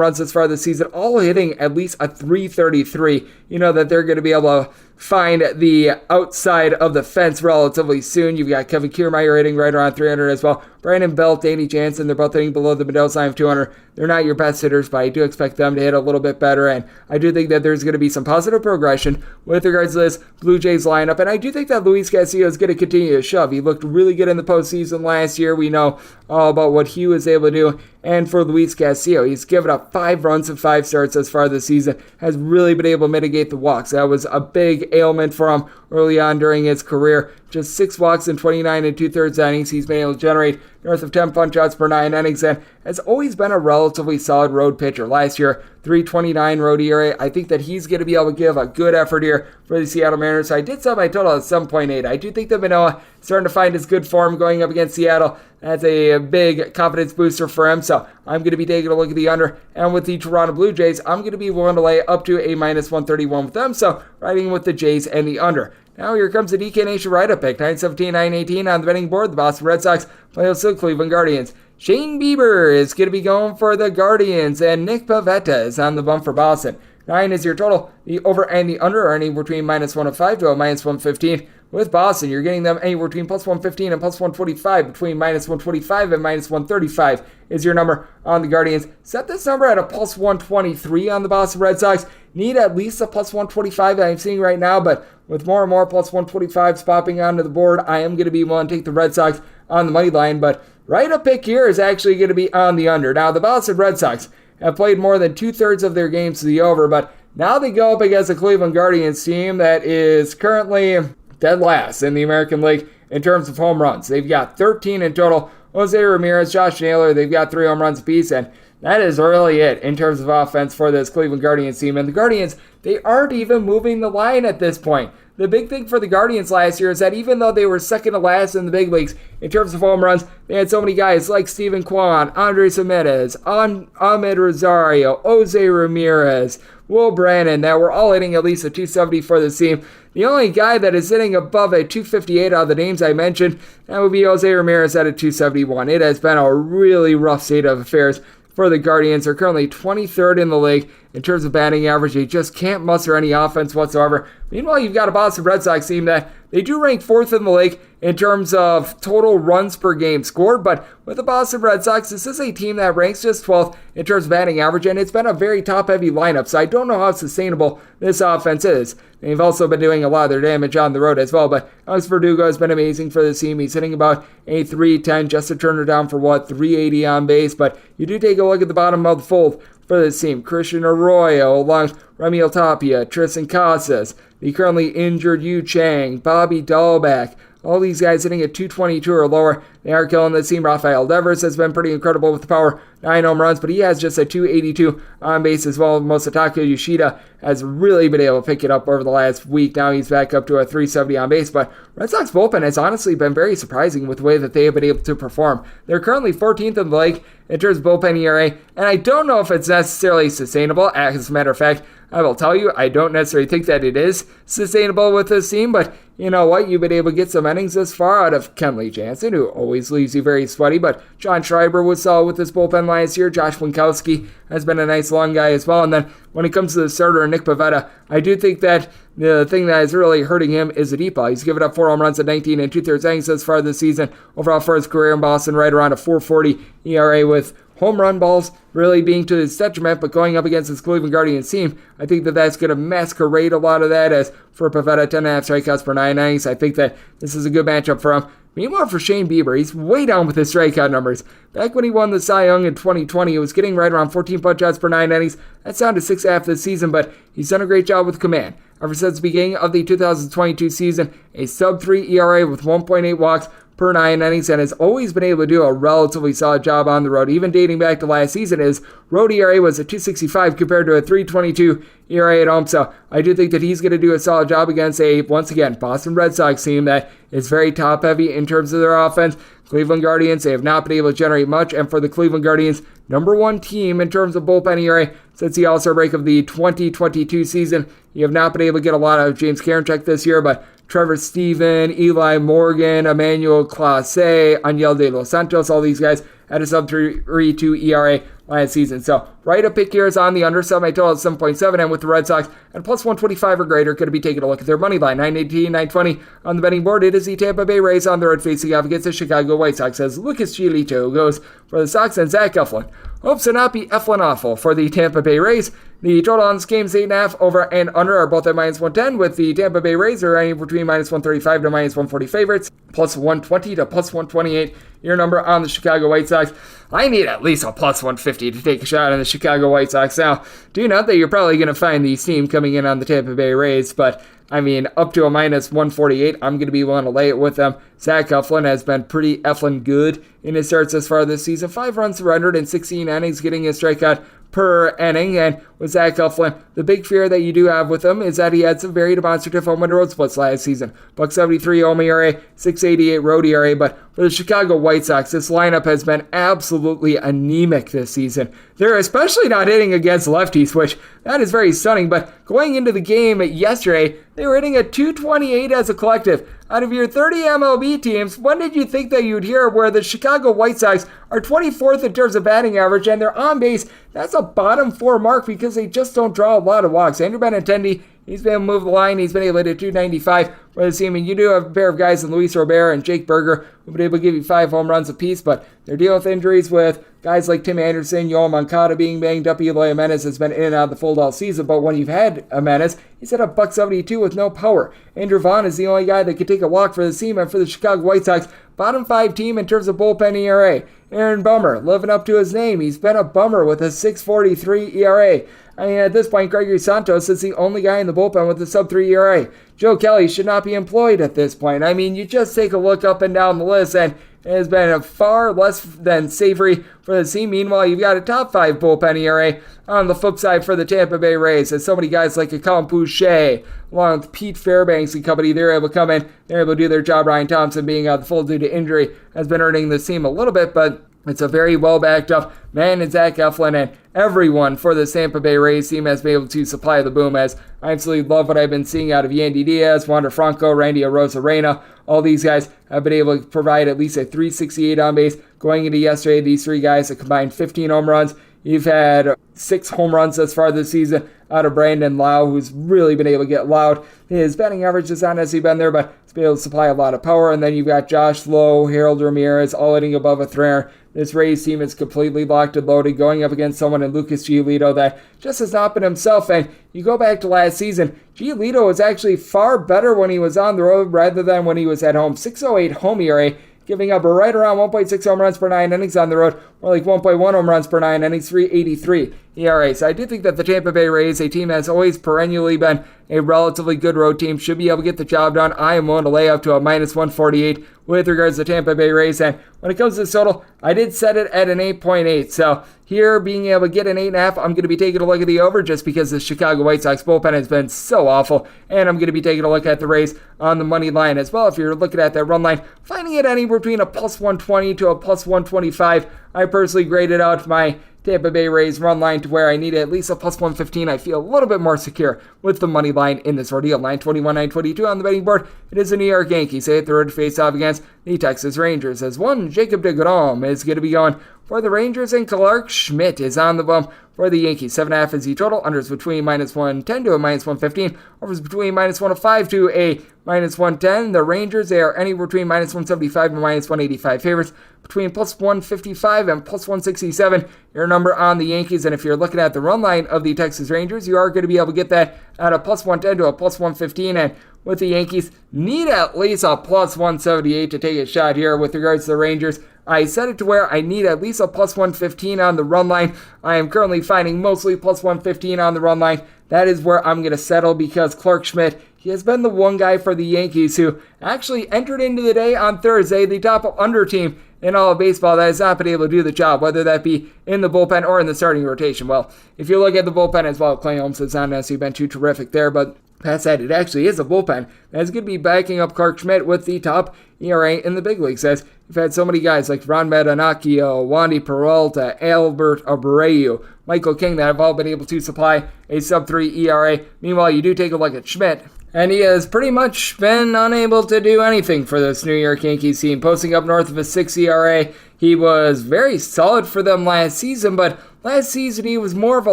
runs thus far this season, all hitting at least a 333. You know that they're going to be able to find the outside of the fence relatively soon. You've got Kevin Kiermaier hitting right around 300 as well. Brandon Belt, Danny Jansen, they're both hitting below the Mendoza line of 200. They're not your best hitters, but I do expect them to hit a little bit better, and I do think that there's going to be some positive progression with regards to this Blue Jays lineup, and I do think that Luis Castillo is going to continue to shove. He looked really good in the postseason last year. We know all about what he was able to do, and for Luis Castillo, he's given up 5 runs and 5 starts as far this season, has really been able to mitigate the walks. That was a big ailment for him early on during his career. Just 6 walks in 29 and 2/3 innings. He's been able to generate north of 10 punch-outs per 9 innings and has always been a relatively solid road pitcher. Last year, 3.29 road ERA. I think that he's going to be able to give a good effort here for the Seattle Mariners. So I did set my total at 7.8. I do think that Manoah is starting to find his good form going up against Seattle. That's a big confidence booster for him. So I'm going to be taking a look at the under. And with the Toronto Blue Jays, I'm going to be willing to lay up to a minus 131 with them. So riding with the Jays and the under. Now here comes the DK Nation write-up pick. 917, 918 on the betting board. The Boston Red Sox play the Cleveland Guardians. Shane Bieber is going to be going for the Guardians, and Nick Pivetta is on the bump for Boston. 9 is your total. The over and the under are anywhere between minus 105 to a minus 115. With Boston, you're getting them anywhere between plus 115 and plus 125. Between minus 125 and minus 135 is your number on the Guardians. Set this number at a plus 123 on the Boston Red Sox. Need at least a plus 125 that I'm seeing right now, but with more and more plus 125s popping onto the board, I am going to be willing to take the Red Sox on the money line, but right-up pick here is actually going to be on the under. Now, the Boston Red Sox have played more than 2/3 of their games to the over, but now they go up against the Cleveland Guardians team that is currently dead last in the American League in terms of home runs. They've got 13 in total. Jose Ramirez, Josh Naylor, they've got 3 home runs apiece, and that is really it in terms of offense for this Cleveland Guardians team. And the Guardians, they aren't even moving the line at this point. The big thing for the Guardians last year is that even though they were second to last in the big leagues in terms of home runs, they had so many guys like Steven Kwan, Andres Jimenez, Ahmed Rosario, Jose Ramirez, Will Brannon that were all hitting at least a 270 for the team. The only guy that is hitting above a 258 out of the names I mentioned, that would be Jose Ramirez at a 271. It has been a really rough state of affairs for the Guardians. They're currently 23rd in the league in terms of batting average. They just can't muster any offense whatsoever. Meanwhile, you've got a Boston Red Sox team that they do rank 4th in the league in terms of total runs per game scored, but with the Boston Red Sox, this is a team that ranks just 12th in terms of batting average, and it's been a very top-heavy lineup, so I don't know how sustainable this offense is. They've also been doing a lot of their damage on the road as well, but Alex Verdugo has been amazing for this team. He's hitting about a 310, just to turn her down for 380 on base, but you do take a look at the bottom of the fold for this team. Christian Arroyo along Remiel Tapia, Tristan Casas, the currently injured Yu Chang, Bobby Dahlbeck, all these guys hitting at 222 or lower. They are killing the team. Rafael Devers has been pretty incredible with the power, 9 home runs, but he has just a 282 on base as well. Masataka Yoshida has really been able to pick it up over the last week. Now he's back up to a 370 on base, but Red Sox bullpen has honestly been very surprising with the way that they have been able to perform. They're currently 14th in the league in terms of bullpen ERA, and I don't know if it's necessarily sustainable. As a matter of fact, I will tell you, I don't necessarily think that it is sustainable with this team, but you know what? You've been able to get some innings this far out of Kenley Jansen, who always leaves you very sweaty, but John Schreiber was solid with this bullpen last year. Josh Winkowski has been a nice long guy as well, and then when it comes to the starter, Nick Pivetta, I do think that the thing that is really hurting him is the deep ball. He's given up 4 home runs at 19 and 2/3 innings thus far this season. Overall for his career in Boston, right around a 4.40 ERA with home run balls really being to his detriment, but going up against his Cleveland Guardians team, I think that that's going to masquerade a lot of that. As for Pivetta, 10.5 strikeouts per 9 innings, I think that this is a good matchup for him. Meanwhile, for Shane Bieber, he's way down with his strikeout numbers. Back when he won the Cy Young in 2020, he was getting right around 14 punch-outs per 9 innings. That's down to 6.5 this season, but he's done a great job with command. Ever since the beginning of the 2022 season, a sub-3 ERA with 1.8 walks per 9 innings, and has always been able to do a relatively solid job on the road. Even dating back to last season, his road ERA was a 2.65 compared to a 3.22 ERA at home. So I do think that he's going to do a solid job against a, once again, Boston Red Sox team that is very top-heavy in terms of their offense. Cleveland Guardians, they have not been able to generate much, and for the Cleveland Guardians, number one team in terms of bullpen ERA since the All-Star break of the 2022 season. You have not been able to get a lot out of James Karinchak this year, but Trevor Stephen, Eli Morgan, Emmanuel Clase, Aniel De Los Santos, all these guys had a sub-3.2 ERA last season. So right up pick here is on the under. So my total is 7.7, and with the Red Sox at plus 125 or greater, going to be taking a look at their money line. 918, 920 on the betting board. It is the Tampa Bay Rays on the road facing off against the Chicago White Sox as Lucas Giolito goes for the Sox and Zach Eflin hopes to not be Eflin awful for the Tampa Bay Rays. The total on this game is 8.5. Over and under are both at minus 110, with the Tampa Bay Rays are anywhere between minus 135 to minus 140 favorites, plus 120 to plus 128. Your number on the Chicago White Sox. I need at least a plus 150 to take a shot on the Chicago White Sox. Now, do note that you're probably going to find the steam coming in on the Tampa Bay Rays, but I mean, up to a minus 148, I'm going to be willing to lay it with them. Zach Eflin has been pretty Eflin good in his starts thus far this season. 5 runs surrendered in 16 innings, getting a strikeout per inning. And with Zach Eflin, the big fear that you do have with him is that he had some very demonstrative home and road splits last season. .73 home ERA, 6.88 road ERA. But for the Chicago White Sox, this lineup has been absolutely anemic this season. They're especially not hitting against lefties, which that is very stunning. But going into the game yesterday, they were hitting a .228 as a collective. Out of your 30 MLB teams, when did you think that you'd hear where the Chicago White Sox are 24th in terms of batting average, and their on base, that's a bottom 4 mark because they just don't draw a lot of walks. Andrew Benintendi, he's been able to move the line. He's been able to hit 295 for the team. And you do have a pair of guys in Luis Robert and Jake Berger who've been able to give you 5 home runs apiece, but they're dealing with injuries with guys like Tim Anderson, Yoel Moncada being banged up. Eloy Jimenez has been in and out of the fold all season, but when you've had Jimenez, he's at a .72 with no power. Andrew Vaughn is the only guy that can take a walk for the team, and for the Chicago White Sox, bottom 5 team in terms of bullpen ERA. Aaron Bummer, living up to his name. He's been a bummer with a 6.43 ERA. I mean, at this point, Gregory Santos is the only guy in the bullpen with a sub-3 ERA. Joe Kelly should not be employed at this point. I mean, you just take a look up and down the list, and it has been a far less than savory for the team. Meanwhile, you've got a top 5 bullpen ERA on the flip side for the Tampa Bay Rays, as so many guys like Acolin Boucher, along with Pete Fairbanks and company, they're able to come in, they're able to do their job. Ryan Thompson being out of the fold due to injury has been hurting the team a little bit, but it's a very well backed up man in Zach Eflin, and everyone for the Tampa Bay Rays team has been able to supply the boom, as I absolutely love what I've been seeing out of Yandy Diaz, Wander Franco, Randy Arozarena. All these guys have been able to provide at least a 368 on base. Going into yesterday, these 3 guys have combined 15 home runs. You've had 6 home runs thus far this season out of Brandon Lau, who's really been able to get loud. His batting average has not necessarily been there, but he's been able to supply a lot of power. And then you've got Josh Lowe, Harold Ramirez, all hitting above a .300. This Rays team is completely locked and loaded, going up against someone in Lucas Giolito that just has not been himself. And you go back to last season, Giolito was actually far better when he was on the road rather than when he was at home. 6.08 home ERA, giving up right around 1.6 home runs per 9 innings on the road, more like 1.1 home runs per 9 innings, 3.83 ERA. So I do think that the Tampa Bay Rays, a team that has always perennially been a relatively good road team, should be able to get the job done. I am willing to lay up to a minus 148 with regards to the Tampa Bay Rays. And when it comes to this total, I did set it at an 8.8. So here, being able to get an 8.5, I'm going to be taking a look at the over just because the Chicago White Sox bullpen has been so awful. And I'm going to be taking a look at the Rays on the money line as well. If you're looking at that run line, finding it anywhere between a plus 120 to a plus 125. I personally graded out my Tampa Bay Rays run line to where I need at least a plus 115. I feel a little bit more secure with the money line in this ordeal. 921, 922 on the betting board. It is the New York Yankees. They hit the road to face off against the Texas Rangers, as one Jacob deGrom is going to be going for the Rangers, and Clark Schmidt is on the bump for the Yankees. 7.5 is the total. Unders between -110 to a -115. Overs between -105 to a -110. The Rangers, they are anywhere between -175 and -185 favorites. Between +155 and +167, your number on the Yankees. And if you're looking at the run line of the Texas Rangers, you are going to be able to get that at a +110 to a +115. And with the Yankees, need at least a +178 to take a shot here with regards to the Rangers. I set it to where I need at least a +115 on the run line. I am currently finding mostly +115 on the run line. That is where I'm going to settle because Clark Schmidt, he has been the one guy for the Yankees who actually entered into the day on Thursday, the top under team in all of baseball that has not been able to do the job, whether that be in the bullpen or in the starting rotation. Well, if you look at the bullpen as well, Clay Holmes has not necessarily been too terrific there, but past that, it actually is a bullpen that's going to be backing up Clark Schmidt with the top ERA in the big leagues. As you've had so many guys like Ron Marinaccio, Wandy Peralta, Albert Abreu, Michael King that have all been able to supply a sub-3 ERA. Meanwhile, you do take a look at Schmidt, and he has pretty much been unable to do anything for this New York Yankees team, posting up north of a 6 ERA. He was very solid for them last season, but last season he was more of a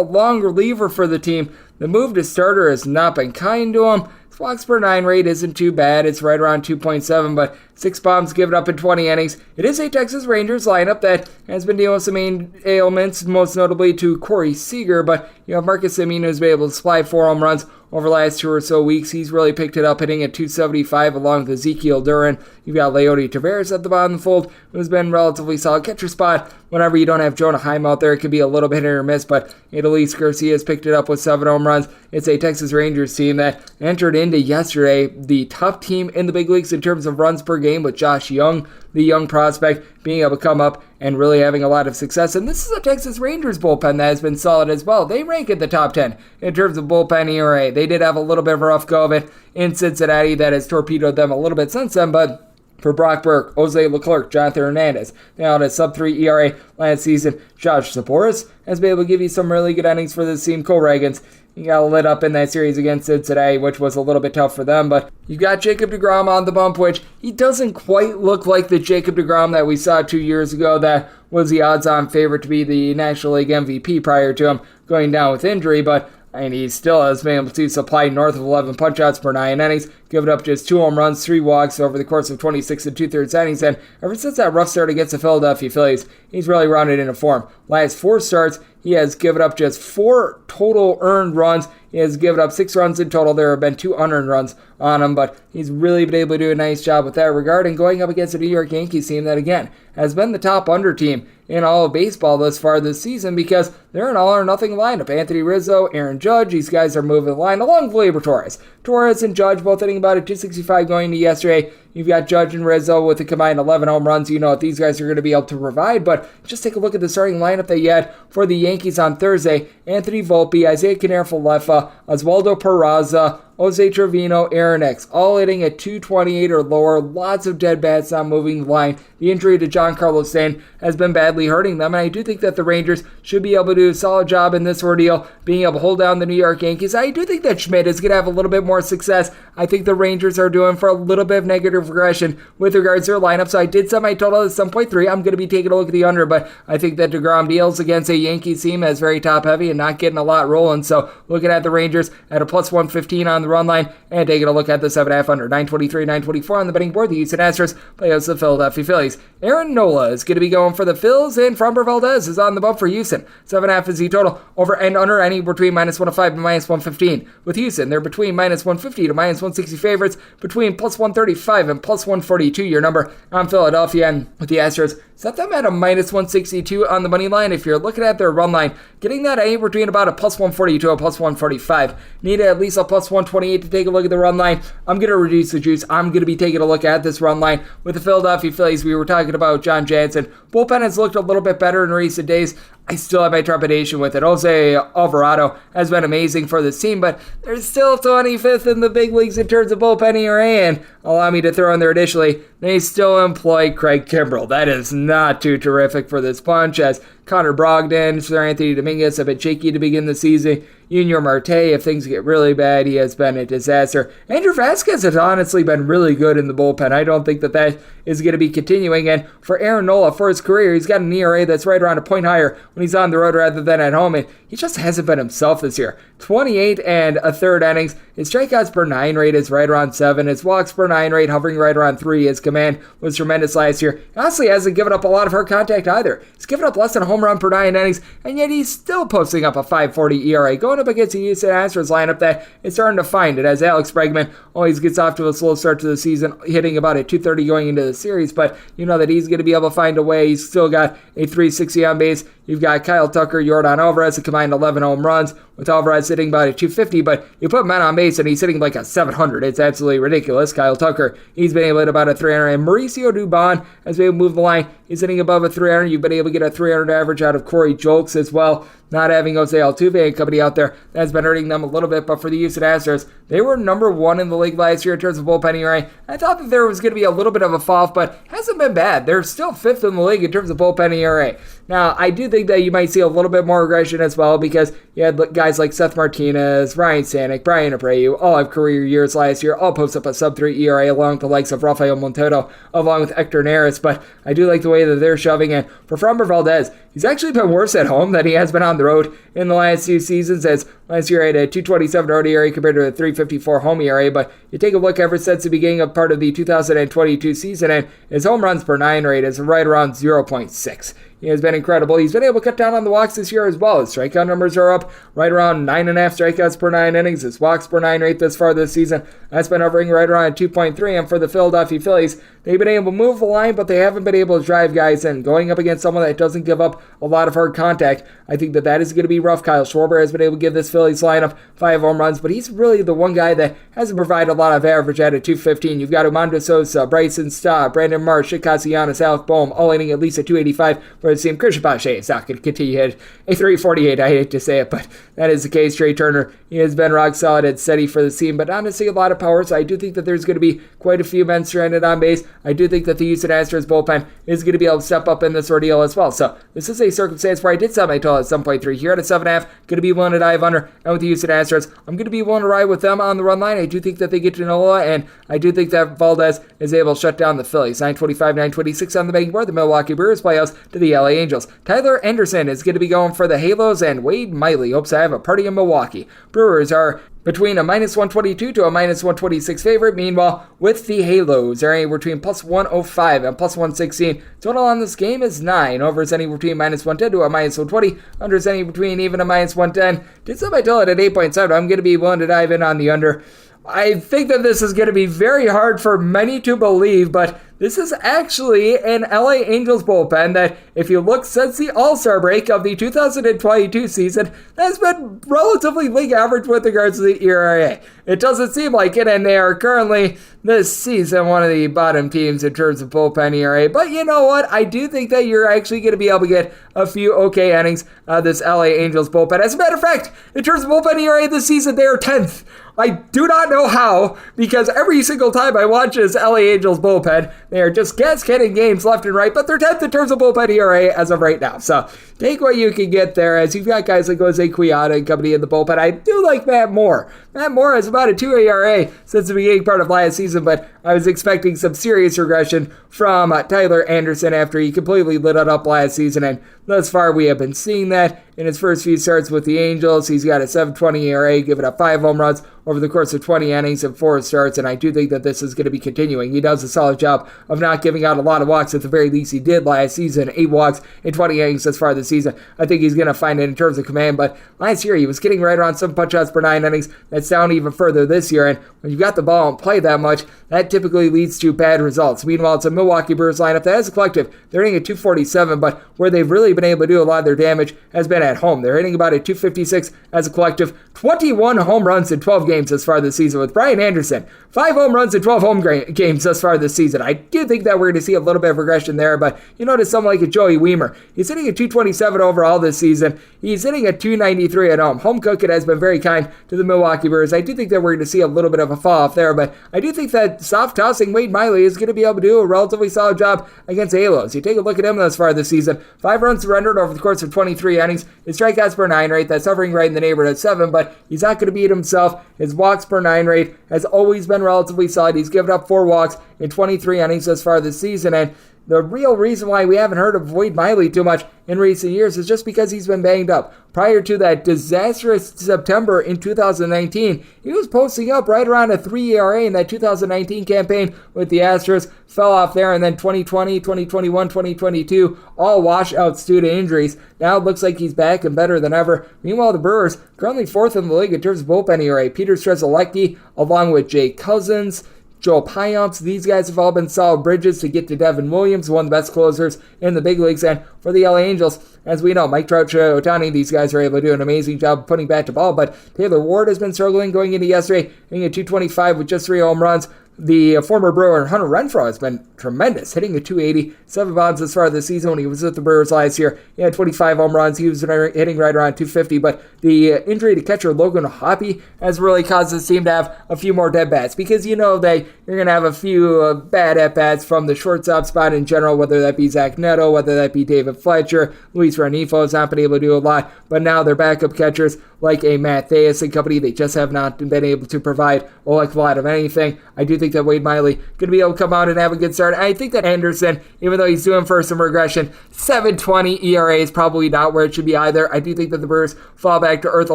long reliever for the team. The move to starter has not been kind to him. His walks per 9 rate isn't too bad. It's right around 2.7, but 6 bombs given up in 20 innings. It is a Texas Rangers lineup that has been dealing with some main ailments, most notably to Corey Seager, but you have Marcus Semien who's been able to supply 4 home runs over the last 2 or so weeks. He's really picked it up, hitting at .275 along with Ezekiel Duran. You've got Leody Taveras at the bottom of the fold, who's been relatively solid. Catcher spot, whenever you don't have Jonah Heim out there, it could be a little bit hit or miss, but Adolis Garcia has picked it up with 7 home runs. It's a Texas Rangers team that entered into yesterday the top team in the big leagues in terms of runs per game, with Josh Young, the young prospect, being able to come up and really having a lot of success. And this is a Texas Rangers bullpen that has been solid as well. They rank at the top 10 in terms of bullpen ERA. They did have a little bit of a rough go of it in Cincinnati that has torpedoed them a little bit since then, but for Brock Burke, Jose Leclerc, Jonathan Hernandez, they had a sub-3 ERA last season. Josh Saboris has been able to give you some really good innings for this team. Cole Ragans, he got lit up in that series against Cincinnati, which was a little bit tough for them, but you got Jacob deGrom on the bump, which he doesn't quite look like the Jacob deGrom that we saw 2 years ago that was the odds-on favorite to be the National League MVP prior to him going down with injury, but he still has been able to supply north of 11 punch-outs per 9 innings, giving up just 2 home runs, 3 walks over the course of 26 and 2/3 innings, and ever since that rough start against the Philadelphia Phillies, he's really rounded into form. Last 4 starts, he has given up just 4 total earned runs. He has given up 6 runs in total. There have been 2 unearned runs on him, but he's really been able to do a nice job with that regard, and going up against a New York Yankees team that, again, has been the top under team in all of baseball thus far this season because they're an all-or-nothing lineup. Anthony Rizzo, Aaron Judge, these guys are moving the line along with Gleyber Torres. Torres and Judge both hitting about a .265 going into yesterday. You've got Judge and Rizzo with a combined 11 home runs. You know what these guys are going to be able to provide, but just take a look at the starting lineup that you had for the Yankees on Thursday. Anthony Volpe, Isaiah Kiner-Falefa, Oswaldo Peraza, Jose Trevino, Aaron X, all hitting at .228 or lower. Lots of dead bats not moving the line. The injury to Giancarlo Stanton has been badly hurting them, and I do think that the Rangers should be able to do a solid job in this ordeal, being able to hold down the New York Yankees. I do think that Schmidt is going to have a little bit more success. I think the Rangers are doing for a little bit of negative regression with regards to their lineup, so I did set my total at 7.3. I'm going to be taking a look at the under, but I think that DeGrom deals against a Yankees team that's very top-heavy and not getting a lot rolling, so looking at the Rangers at a +115 on the run line, and taking a look at the 7.5 under. 923, 924 on the betting board. The Houston Astros play host the Philadelphia Phillies. Aaron Nola is going to be going for the Phils, and Framber Valdez is on the bump for Houston. 7.5 is the total. Over and under any between -105 and -115. With Houston, they're between -150 to -160 favorites, between +135 and +142. Your number on Philadelphia, and with the Astros, set them at a -162 on the money line. If you're looking at their run line, getting that anywhere between about a +140 to a +145. Need at least a +128 to take a look at the run line. I'm going to reduce the juice. I'm going to be taking a look at this run line. With the Philadelphia Phillies, we were talking about Jon Jansen. Bullpen has looked a little bit better in recent days. I still have my trepidation with it. Jose Alvarado has been amazing for this team, but they're still 25th in the big leagues in terms of bullpen ERA, and allow me to throw in there additionally, they still employ Craig Kimbrell. That is not too terrific for this bunch, as Connor Brogdon, Sir Anthony Dominguez have been shaky to begin the season. Junior Marte, if things get really bad, he has been a disaster. Andrew Vasquez has honestly been really good in the bullpen. I don't think that is going to be continuing. And for Aaron Nola, for his career, he's got an ERA that's right around a point higher when he's on the road rather than at home, and he just hasn't been himself this year. 28 and a third innings. His strikeouts per 9 rate is right around 7. His walks per 9 rate hovering right around 3. His command was tremendous last year. He honestly hasn't given up a lot of hard contact either. He's given up less than a home run per 9 innings, and yet he's still posting up a 5.40 ERA. Going up against the Houston Astros lineup that is starting to find it, as Alex Bregman always gets off to a slow start to the season, hitting about a 230 going into the series, but you know that he's going to be able to find a way. He's still got a 360 on base. You've got Kyle Tucker, Yordan Alvarez, a combined 11 home runs, with Alvarez hitting about a 250, but you put men on base and he's hitting like a 700. It's absolutely ridiculous. Kyle Tucker, he's been able to hit about a 300, and Mauricio Dubon has been able to move the line. He's hitting above a 300. You've been able to get a 300 average out of Corey Julks as well. Not having Jose Altuve and company out there, that's been hurting them a little bit, but for the Houston Astros, they were number 1 in the league last year in terms of bullpen ERA. I thought that there was going to be a little bit of a fall off, but hasn't been bad. They're still 5th in the league in terms of bullpen ERA. Now, I do think that you might see a little bit more aggression as well, because you had guys like Seth Martinez, Ryan Stanek, Brian Abreu, all have career years last year, all post up a sub-3 ERA along with the likes of Rafael Montero, along with Hector Neris, but I do like the way that they're shoving in. For Framber Valdez, he's actually been worse at home than he has been on the road in the last few seasons, as last year he had a 227 road ERA compared to a 354 home ERA, but you take a look ever since the beginning of part of the 2022 season, and his home runs per 9 rate is right around 0.6. He has been incredible. He's been able to cut down on the walks this year as well. His strikeout numbers are up right around 9.5 strikeouts per 9 innings. His walks per 9 rate this far this season, that's been hovering right around 2.3. And for the Philadelphia Phillies, they've been able to move the line, but they haven't been able to drive guys in. Going up against someone that doesn't give up a lot of hard contact, I think that is going to be rough. Kyle Schwarber has been able to give this Phillies lineup 5 home runs, but he's really the one guy that hasn't provided a lot of average at a 215. You've got Armando Sosa, Bryson Stott, Brandon Marsh, Chick Castellanos, Alec Boehm, all hitting at least a 285 for the team. Christian Pache is not going to continue to hit a 348. I hate to say it, but that is the case. Trey Turner, he has been rock solid and steady for the team, but honestly a lot of power, so I do think that there's going to be quite a few men stranded on base. I do think that the Houston Astros bullpen is going to be able to step up in this ordeal as well. So this is a circumstance where I did set my total at 7.3 here at a 7.5. Going to be willing to dive under, and with the Houston Astros, I'm going to be willing to ride with them on the run line. I do think that they get to Nola, and I do think that Valdez is able to shut down the Phillies. 925, 926 on the betting board. The Milwaukee Brewers playoffs to the LA Angels. Tyler Anderson is going to be going for the Halos, and Wade Miley hopes to have a party in Milwaukee. Brewers are between a minus 122 to a minus 126 favorite. Meanwhile, with the Halos, they're anywhere between plus 105 and plus 116. Total on this game is 9. Over is anywhere between minus 110 to a minus 120. Under is anywhere between even a minus 110. Did set my total at 8.7. I'm going to be willing to dive in on the under. I think that this is going to be very hard for many to believe, but this is actually an LA Angels bullpen that, if you look since the All-Star break of the 2022 season, has been relatively league average with regards to the ERA. It doesn't seem like it, and they are currently, this season, one of the bottom teams in terms of bullpen ERA. But you know what? I do think that you're actually going to be able to get a few okay innings out of this LA Angels bullpen. As a matter of fact, in terms of bullpen ERA this season, they are 10th. I do not know how, because every single time I watch this LA Angels bullpen, they are just getting games left and right, but they're 10th in terms of bullpen ERA as of right now. So take what you can get there, as you've got guys like Jose Quiata and company in the bullpen. I do like Matt Moore. Matt Moore has about a 2 ERA since the beginning part of last season, but I was expecting some serious regression from Tyler Anderson after he completely lit it up last season, and thus far we have been seeing that in his first few starts with the Angels. He's got a 7.20 ERA, giving up 5 home runs over the course of 20 innings and 4 starts, and I do think that this is going to be continuing. He does a solid job of not giving out a lot of walks. At the very least, he did last season, 8 walks in 20 innings thus far this season. I think he's going to find it in terms of command, but last year he was getting right around 7 punch-outs per 9 innings. That's down even further this year, and when you've got the ball and play that much, that typically leads to bad results. Meanwhile, it's a Milwaukee Brewers lineup that, as a collective, they're hitting at 247, but where they've really been able to do a lot of their damage has been at home. They're hitting about a 256 as a collective. 21 home runs in 12 games thus far this season with Brian Anderson. 5 home runs in 12 home games thus far this season. I do think that we're going to see a little bit of regression there, but you notice someone like a Joey Weimer. He's hitting at 227 227 overall this season. He's hitting a 293 at home. Home cooking has been very kind to the Milwaukee Brewers. I do think that we're going to see a little bit of a fall off there, but I do think that soft tossing Wade Miley is going to be able to do a relatively solid job against Halos. You take a look at him thus far this season. 5 runs surrendered over the course of 23 innings. His strikeouts per 9 rate, that's hovering right in the neighborhood of 7, but he's not going to beat himself. His walks per 9 rate has always been relatively solid. He's given up 4 walks in 23 innings thus far this season, and the real reason why we haven't heard of Wade Miley too much in recent years is just because he's been banged up. Prior to that disastrous September in 2019, he was posting up right around a 3 ERA in that 2019 campaign with the Astros, fell off there, and then 2020, 2021, 2022, all washouts due to injuries. Now it looks like he's back and better than ever. Meanwhile, the Brewers, currently 4th in the league in terms of bullpen ERA. Peter Strzelecki, along with Jay Cousins, Joel Payamps, these guys have all been solid bridges to get to Devin Williams, one of the best closers in the big leagues. And for the LA Angels, as we know, Mike Trout, Shohei Ohtani, these guys are able to do an amazing job putting bat to ball. But Taylor Ward has been struggling going into yesterday, hitting a 225 with just 3 home runs. The former Brewer, Hunter Renfroe, has been tremendous, hitting a 280, 7 bombs as far as the season. When he was with the Brewers last year, he had 25 home runs. He was hitting right around 250, but the injury to catcher Logan Hoppe has really caused this team to have a few more dead bats, because you know you're going to have a few bad at-bats from the shortstop spot in general, whether that be Zach Neto, whether that be David Fletcher. Luis Renifo has not been able to do a lot, but now their backup catchers like a Matt Theus and company, they just have not been able to provide a lot of anything. I do think that Wade Miley going to be able to come out and have a good start. I think that Anderson, even though he's doing for some regression, 7.20 ERA is probably not where it should be either. I do think that the Brewers fall back to earth a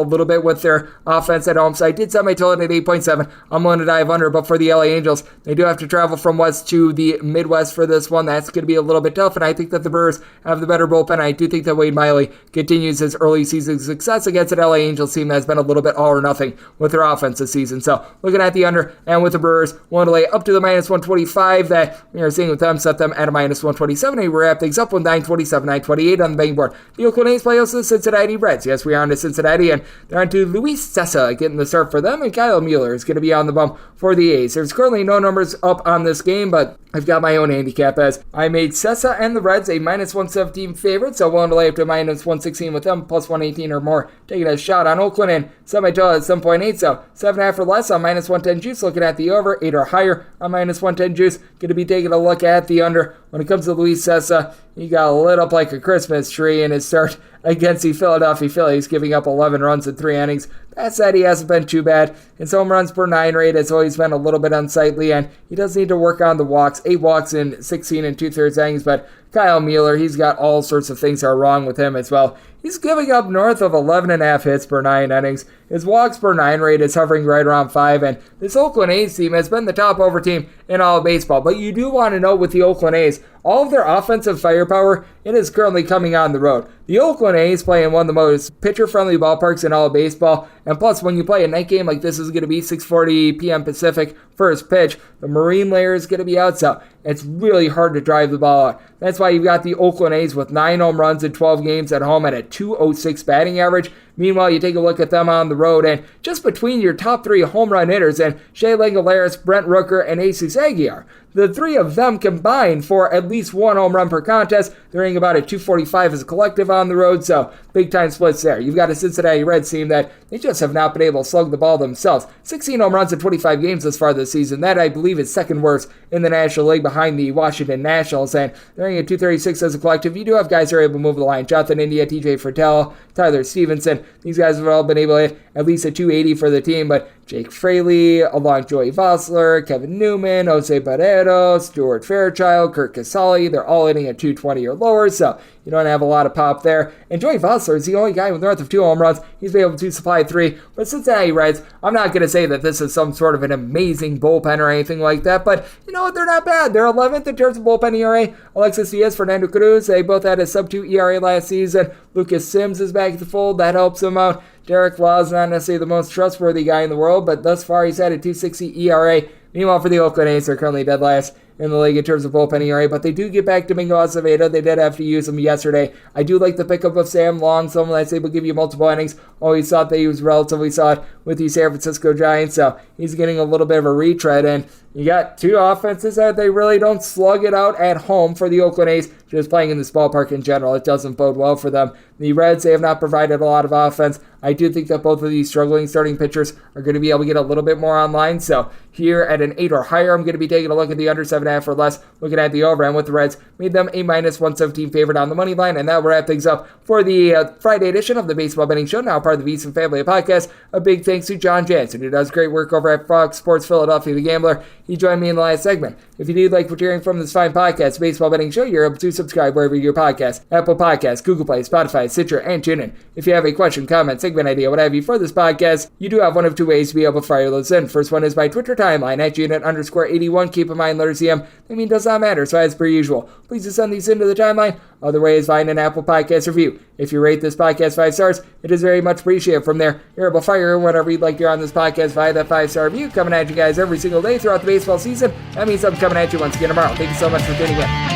little bit with their offense at home, so I did set my total at 8.7. I'm willing to dive under, but for the LA Angels, they do have to travel from west to the Midwest for this one. That's going to be a little bit tough, and I think that the Brewers have the better bullpen. I do think that Wade Miley continues his early season success against an LA Angels team that's been a little bit all or nothing with their offense this season. So looking at the under, and with the Brewers, want to lay up to the minus 125 that we are seeing with them, set them at a minus 127. And we wrap things up with 927, 928 on the betting board. The Oakland A's play also the Cincinnati Reds. Yes, we are on to Cincinnati, and they're on to Luis Cessa getting the start for them, and Kyle Mueller is going to be on the bump for the A's. There's currently no numbers up on this game, but I've got my own handicap as I made Cessa and the Reds a minus 117 favorite, so willing to lay up to minus 116 with them, plus 118 or more. Taking a shot on Oakland and set my total at 7.8, so 7.5 or less on minus 110 juice. Looking at the over, 8 or higher on minus 110 juice. Going to be taking a look at the under. When it comes to Luis Cessa, he got lit up like a Christmas tree in his start against the Philadelphia Phillies, giving up 11 runs in 3 innings. That said, he hasn't been too bad. His home runs per 9 rate has always been a little bit unsightly, and he does need to work on the walks. 8 walks in 16 and 2/3 innings, but Kyle Mueller, he's got all sorts of things that are wrong with him as well. He's giving up north of 11.5 hits per 9 innings. His walks per 9 rate is hovering right around 5, and this Oakland A's team has been the top over team in all of baseball. But you do want to know with the Oakland A's, all of their offensive firepower, it is currently coming on the road. The Oakland A's play in one of the most pitcher-friendly ballparks in all of baseball, and plus, when you play a night game like this is going to be 6:40 p.m. Pacific, first pitch, the marine layer is going to be out, so it's really hard to drive the ball out. That's why you've got the Oakland A's with 9 home runs in 12 games at home at a .206 batting average. Meanwhile, you take a look at them on the road, and just between your top 3 home run hitters and Shea Langolaris, Brent Rooker, and Jesus Aguilar, the 3 of them combined for at least 1 home run per contest. They're hitting about a .245 as a collective on the road, so big-time splits there. You've got a Cincinnati Reds team that they just have not been able to slug the ball themselves. 16 home runs in 25 games thus far this season. That, I believe, is second worst in the National League behind the Washington Nationals, and they're hitting a .236 as a collective. You do have guys who are able to move the line. Jonathan India, TJ Fratello, Tyler Stevenson. These guys have all been able to hit at least a .280 for the team, but Jake Fraley, along Joey Vosler, Kevin Newman, Jose Barrero, Stuart Fairchild, Kurt Casale, they're all hitting at .220 or lower, so you don't have a lot of pop there. And Joey Vosler is the only guy with north of 2 home runs. He's been able to supply 3. But Cincinnati Reds, I'm not going to say that this is some sort of an amazing bullpen or anything like that, but you know what? They're not bad. They're 11th in terms of bullpen ERA. Alexis Diaz, Fernando Cruz, they both had a sub-2 ERA last season. Lucas Sims is back at the fold. That helps them out. Derek Law is not necessarily the most trustworthy guy in the world, but thus far he's had a .260 ERA. Meanwhile, for the Oakland A's, they're currently dead last in the league in terms of bullpen ERA, but they do get back Domingo Acevedo. They did have to use him yesterday. I do like the pickup of Sam Long, someone that's able to give you multiple innings. Always thought that he was relatively solid with the San Francisco Giants, so he's getting a little bit of a retread, and You got two offenses that they really don't slug it out at home for the Oakland A's. Just playing in this ballpark in general, it doesn't bode well for them. The Reds, they have not provided a lot of offense. I do think that both of these struggling starting pitchers are going to be able to get a little bit more online. So here at an 8 or higher, I'm going to be taking a look at the under 7.5 or less, looking at the over. And with the Reds, made them a minus 117 favorite on the money line. And that will wrap things up for the Friday edition of the Baseball Betting Show, now part of the VSiN family of podcasts. A big thanks to Jon Jansen, who does great work over at Fox Sports Philadelphia, the Gambler. He joined me in the last segment. If you do like what you're hearing from this fine podcast, Baseball Betting Show, you're able to subscribe wherever you get your podcast: Apple Podcasts, Google Play, Spotify, Stitcher, and TuneIn. If you have a question, comment, segment idea, what have you for this podcast, you do have one of two ways to be able to fire those in. First one is by Twitter timeline at @unit_81. Keep in mind, letter CM, I mean, does not matter. So as per usual, please just send these into the timeline. Other way is find an Apple Podcast review. If you rate this podcast 5 stars, it is very much appreciated. From there, you're able to fire whenever you'd like you're on this podcast via that 5-star review, coming at you guys every single day throughout the baseball season. That means I'm coming at you once again tomorrow. Thank you so much for tuning in.